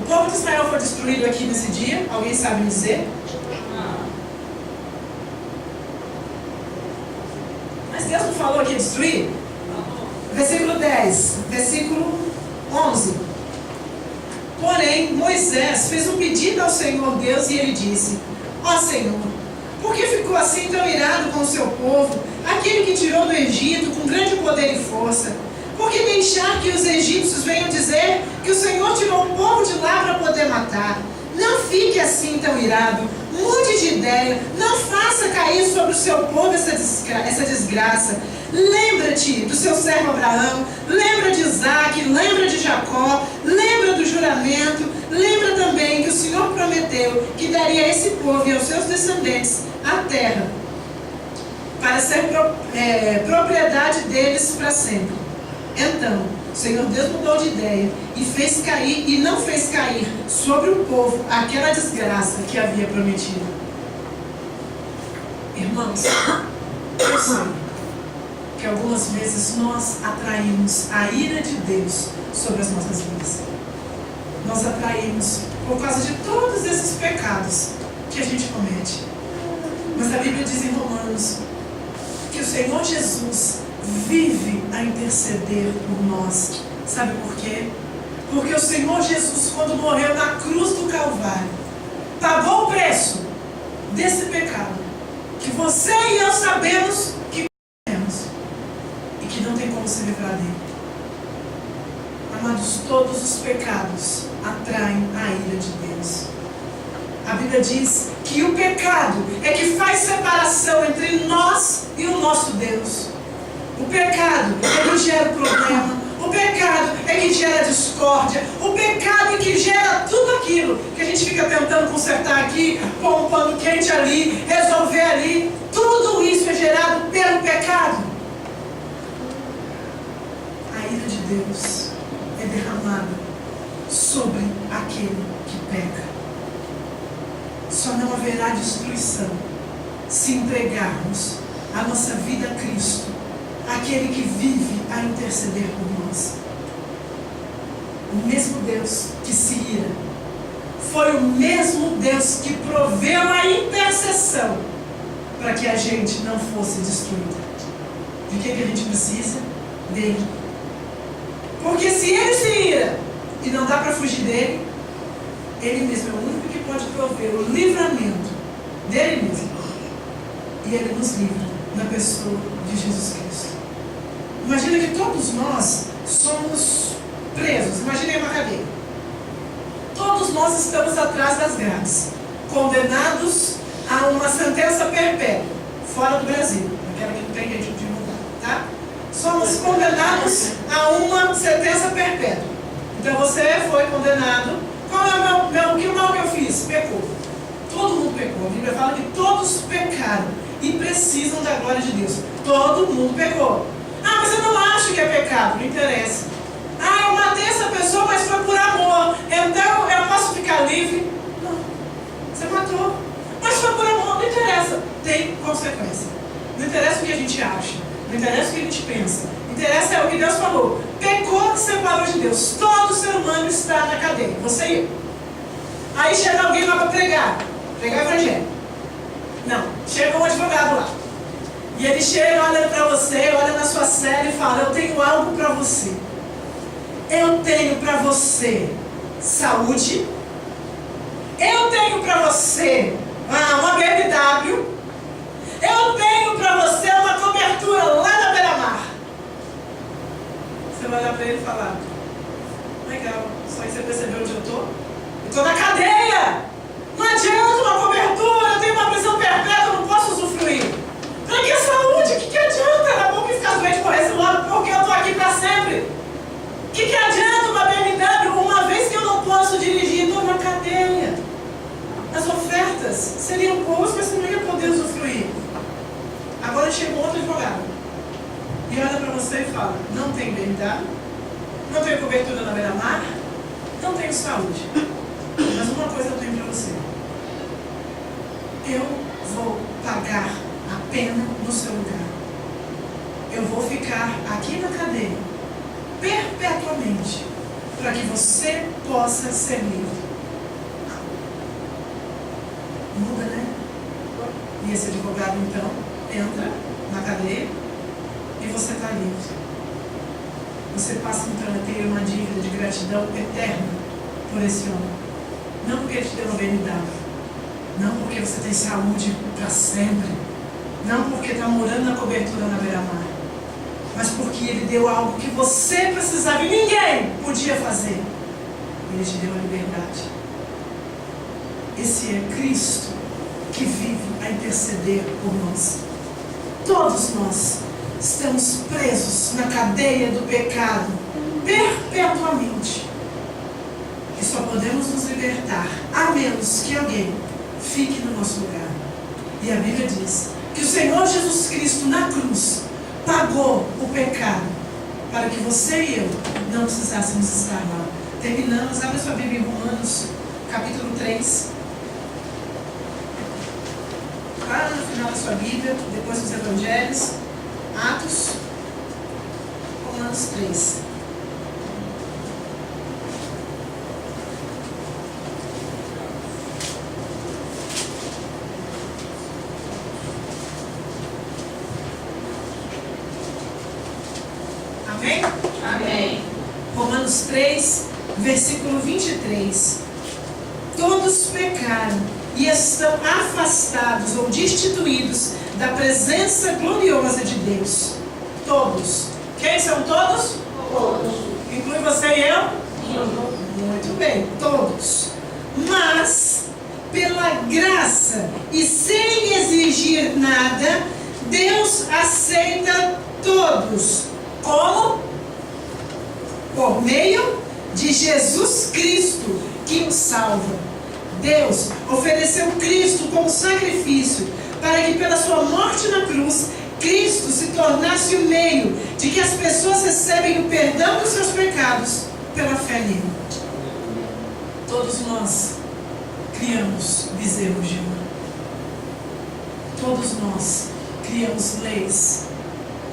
O povo de Israel foi destruído aqui nesse dia? Alguém sabe me dizer? Mas Deus não falou que ia destruir? Versículo 10, versículo 11. Porém, Moisés fez um pedido ao Senhor Deus e ele disse: ó Senhor, por que ficou assim tão irado com o seu povo, aquele que tirou do Egito com grande poder e força? Por que deixar que os egípcios venham dizer que o Senhor tirou o povo de lá para poder matar? Não fique assim tão irado, mude de ideia, não faça cair sobre o seu povo essa desgraça. Lembra-te do seu servo Abraão, lembra de Isaac, lembra de Jacó, lembra do juramento, lembra também que o Senhor prometeu que daria a esse povo e aos seus descendentes a terra, para ser propriedade deles para sempre. Então, o Senhor Deus mudou de ideia e não fez cair sobre o povo aquela desgraça que havia prometido. Irmãos, eu sei que algumas vezes nós atraímos a ira de Deus sobre as nossas vidas. Nós atraímos por causa de todos esses pecados que a gente comete. Mas a Bíblia diz em Romanos que o Senhor Jesus vive a interceder por nós. Sabe por quê? Porque o Senhor Jesus, quando morreu na cruz do Calvário, pagou o preço desse pecado que você e eu sabemos que cometemos e que não tem como se livrar dele. Amados, todos os pecados atraem a ira de Deus. A Bíblia diz que o pecado é que faz separação entre nós e o nosso Deus. O pecado é que gera o problema. O pecado é que gera discórdia. O pecado é que gera tudo aquilo que a gente fica tentando consertar aqui, pôr um pano quente ali, resolver ali. Tudo isso é gerado pelo pecado. A ira de Deus é derramada sobre aquele que peca. Só não haverá destruição se entregarmos a nossa vida a Cristo, aquele que vive a interceder por nós. O mesmo Deus que se ira foi o mesmo Deus que proveu a intercessão para que a gente não fosse destruído. De que a gente precisa? Dele. Porque se ele se ira e não dá para fugir dele, ele mesmo é o único que pode prover o livramento dele mesmo. E ele nos livra na pessoa de Jesus Cristo. Imagina que todos nós somos presos. Imaginem uma cadeia. Todos nós estamos atrás das grades, condenados a uma sentença perpétua, fora do Brasil, aquela que não tem jeito de mudar, tá? Somos condenados a uma sentença perpétua. Então você foi condenado. Qual é que mal que eu fiz? Pecou. Todo mundo pecou. A Bíblia fala que todos pecaram e precisam da glória de Deus. Todo mundo pecou. Ah, mas eu não acho que é pecado. Não interessa. Ah, eu matei essa pessoa, mas foi por amor. Então eu posso ficar livre? Não. Você matou. Mas foi por amor. Não interessa. Tem consequência. Não interessa o que a gente acha. Não interessa o que a gente pensa. Interessa é o que Deus falou. Pecou, separou de Deus. Todo ser humano está na cadeia. Você e eu. Aí chega alguém lá para pregar o evangelho. Não, chega um advogado lá. E ele chega, olha para você, olha na sua cela e fala: eu tenho algo para você. Eu tenho para você saúde. Eu tenho para você uma BMW. Eu tenho para você uma cobertura lá na beira-mar. Você vai olhar para ele e falar: legal, só que você percebeu onde eu estou? Eu estou na cadeia! Não adianta uma cobertura, eu tenho uma prisão perpétua, eu não posso usufruir. Para que saúde? O que adianta? Era bom que ficar doente morresse logo, porque eu estou aqui para sempre. O que adianta uma BMW uma vez que eu não posso dirigir? Estou na cadeia. As ofertas seriam boas, mas você não ia poder usufruir. Agora chega um outro advogado e olha para você e fala: não tenho BMW, não tenho cobertura na beira-mar, não tenho saúde. Mas uma coisa eu tenho para você: eu vou pagar a pena no seu lugar. Eu vou ficar aqui na cadeia perpetuamente para que você possa ser livre. E esse advogado, então, entra na cadeia e você está livre. Você passa, então, a ter uma dívida de gratidão eterna por esse homem. Não porque ele te deu uma benignidade. Não porque você tem saúde para sempre. Não porque está morando na cobertura na beira-mar. Mas porque ele deu algo que você precisava e ninguém podia fazer. Ele te deu a liberdade. Esse é Cristo que vive a interceder por nós. Todos nós estamos presos na cadeia do pecado perpetuamente. E só podemos nos libertar a menos que alguém fique no nosso lugar. E a Bíblia diz que o Senhor Jesus Cristo na cruz pagou o pecado para que você e eu não precisássemos estar lá. Terminamos, abre sua Bíblia em Romanos capítulo 3. Lá no final da sua Bíblia, depois dos Evangelhos, Atos, Romanos 3. Amém? Amém. Romanos 3, versículo 23. Todos pecaram e estão afastados ou destituídos da presença gloriosa de Deus. Todos. Quem são todos? Todos. Inclui você e eu? Sim. Muito bem, todos. Mas, pela graça e sem exigir nada, Deus aceita todos. Como? Por meio de Jesus Cristo, que nos salva. Deus ofereceu Cristo como sacrifício para que pela sua morte na cruz, Cristo se tornasse o meio de que as pessoas recebem o perdão dos seus pecados pela fé nele. Todos nós criamos bezerros de ouro. Todos nós criamos leis,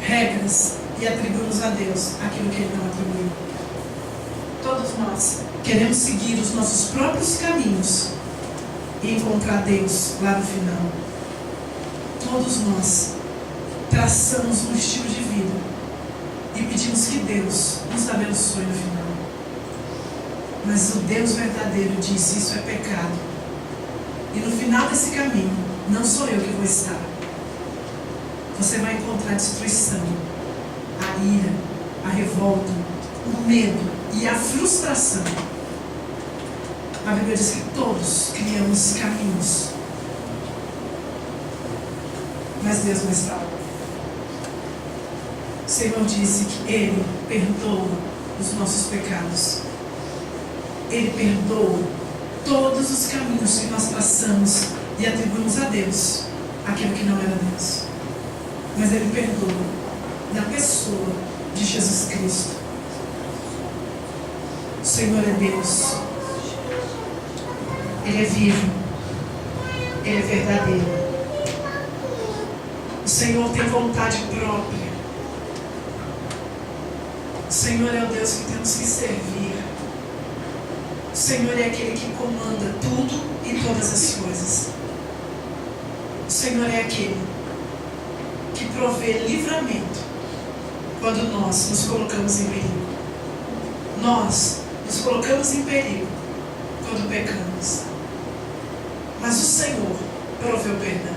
regras e atribuímos a Deus aquilo que Ele não atribuiu. Todos nós queremos seguir os nossos próprios caminhos e encontrar Deus lá no final. Todos nós traçamos um estilo de vida e pedimos que Deus nos abençoe no final. Mas o Deus verdadeiro disse: isso é pecado. E no final desse caminho, não sou eu que vou estar. Você vai encontrar a destruição, a ira, a revolta, o medo e a frustração. A Bíblia diz que todos criamos caminhos, mas Deus não está lá. O Senhor disse que Ele perdoa os nossos pecados. Ele perdoa todos os caminhos que nós traçamos e atribuímos a Deus aquilo que não era Deus. Mas Ele perdoa na pessoa de Jesus Cristo. O Senhor é Deus. Ele é vivo. Ele é verdadeiro. O Senhor tem vontade própria. O Senhor é o Deus que temos que servir. O Senhor é aquele que comanda tudo e todas as coisas. O Senhor é aquele que provê livramento quando nós nos colocamos em perigo. Nós nos colocamos em perigo quando pecamos. Mas o Senhor proveu perdão.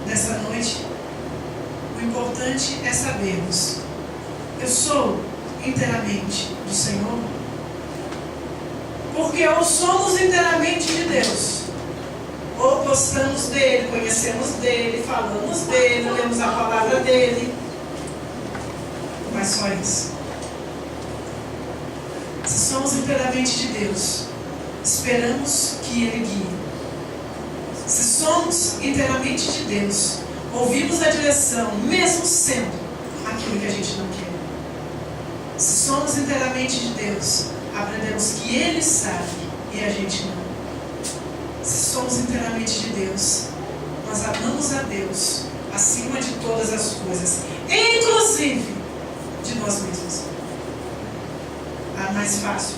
Nessa noite, o importante é sabermos: eu sou inteiramente do Senhor? Porque ou somos inteiramente de Deus, ou gostamos dele, conhecemos dele, falamos dele, lemos a palavra dele, mas só isso. Se somos inteiramente de Deus, esperamos que Ele guie. Se somos inteiramente de Deus, ouvimos a direção, mesmo sendo aquilo que a gente não quer. Se somos inteiramente de Deus, aprendemos que Ele sabe e a gente não. Se somos inteiramente de Deus, nós amamos a Deus acima de todas as coisas, inclusive de nós mesmos. É mais fácil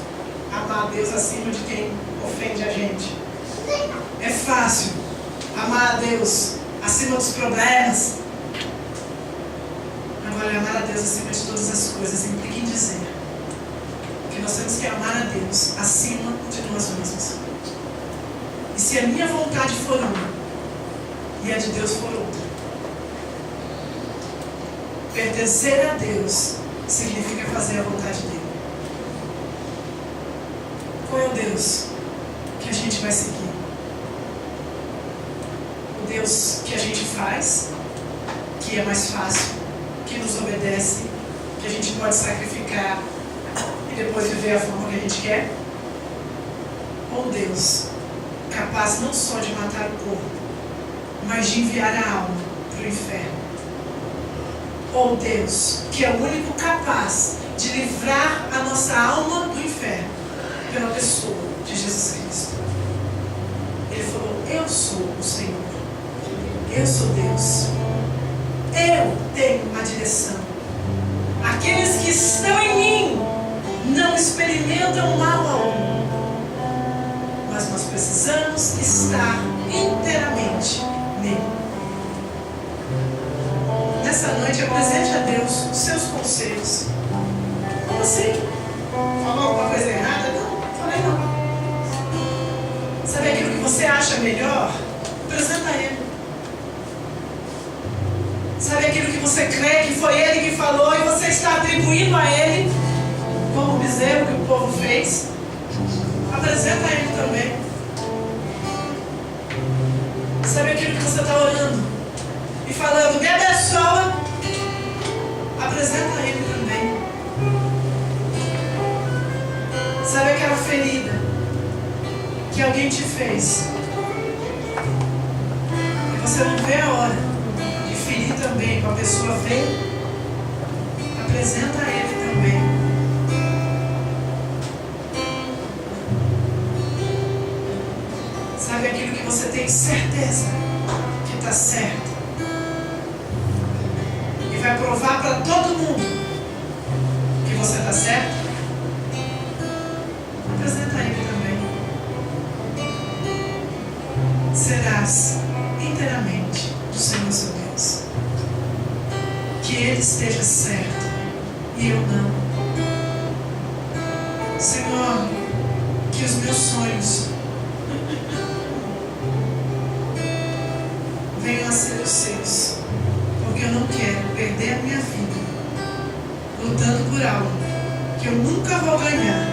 amar a Deus acima de quem ofende a gente. É fácil amar a Deus acima dos problemas. Agora, amar a Deus acima de todas as coisas implica em dizer que nós temos que amar a Deus acima de nós mesmos. E se a minha vontade for uma e a de Deus for outra, pertencer a Deus significa fazer a vontade dele. Qual é o Deus que a gente vai seguir? O Deus que a gente faz, que é mais fácil, que nos obedece, que a gente pode sacrificar e depois viver a forma que a gente quer? Ou Deus capaz não só de matar o corpo, mas de enviar a alma para o inferno? Ou Deus que é o único capaz de livrar a nossa alma do inferno pela pessoa de Jesus Cristo? Ele falou: eu sou o Senhor, eu sou Deus, eu tenho uma direção. Aqueles que estão em mim não experimentam mal algum, mas nós precisamos estar inteiramente nele. Nessa noite, apresente a Deus os seus conselhos. Como assim? Falou alguma coisa errada? Não, falei não. Sabe aquilo que você acha melhor? Apresenta a Ele. Sabe aquilo que você crê que foi Ele que falou e você está atribuindo a Ele, como o bezerro que o povo fez? Apresenta a Ele também. Sabe aquilo que você está orando e falando: me abençoa? Apresenta a Ele também. Sabe aquela ferida que alguém te fez e você não vê a hora de ferir também para a pessoa ver? Apresenta a Ele também. Sabe aquilo que você tem certeza que está certo e vai provar para todo mundo que você está certo? Apresenta a Ele também. Serás inteiramente do Senhor seu Deus. Que Ele esteja certo e eu não. Senhor, que os meus sonhos venham a ser os seus, porque eu não quero perder a minha vida lutando por algo que eu nunca vou ganhar,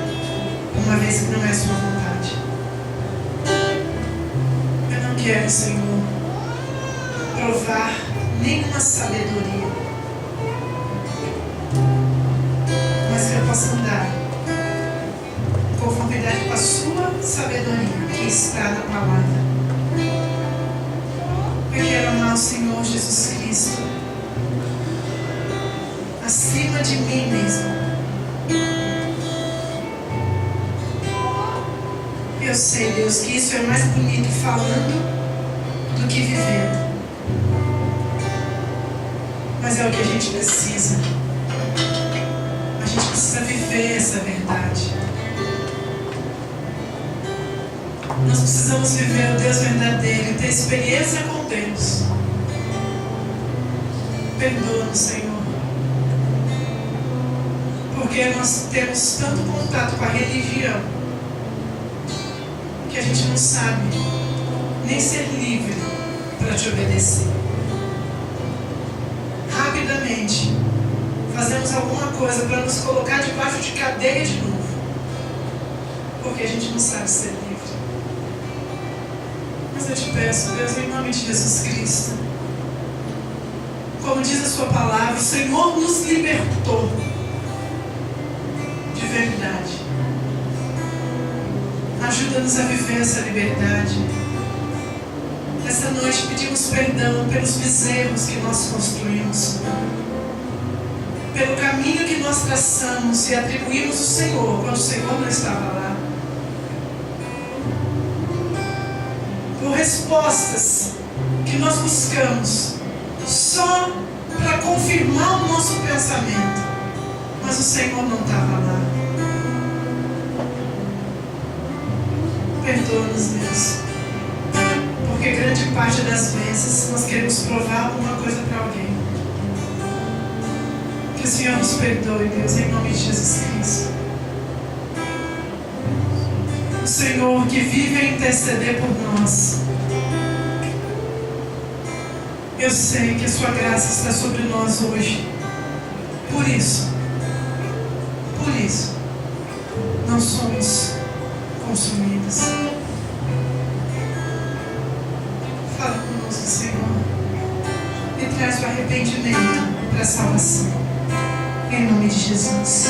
uma vez que não é a sua vontade. Eu não quero, Senhor, provar nenhuma sabedoria, mas que eu possa andar em conformidade com a sua sabedoria que está na palavra. Eu quero amar o Senhor Jesus Cristo acima de mim mesmo. Eu sei, Deus, que isso é mais bonito falando do que vivendo. Mas é o que a gente precisa. A gente precisa viver essa verdade. Nós precisamos viver o Deus verdadeiro e ter experiência com Deus. Perdoa-nos, Senhor, porque nós temos tanto contato com a religião que a gente não sabe nem ser livre para te obedecer. Rapidamente fazemos alguma coisa para nos colocar debaixo de cadeia de novo, porque a gente não sabe ser livre. Mas eu te peço, Deus, em nome de Jesus Cristo, como diz a sua palavra, o Senhor nos libertou de verdade. Ajuda-nos a viver essa liberdade. Essa noite pedimos perdão pelos bezerros que nós construímos, pelo caminho que nós traçamos e atribuímos ao Senhor quando o Senhor não estava lá. Por respostas que nós buscamos só para confirmar o nosso pensamento, mas o Senhor não estava lá. Perdoa-nos, Deus, porque porque grande parte das vezes nós queremos provar alguma coisa para alguém. Que o Senhor nos perdoe, Deus, em nome de Jesus Cristo. O Senhor que vive a interceder por nós. Eu sei que a sua graça está sobre nós hoje. Por isso, não somos consumidos. Fala conosco, Senhor, e traz o arrependimento para a salvação. Em nome de Jesus.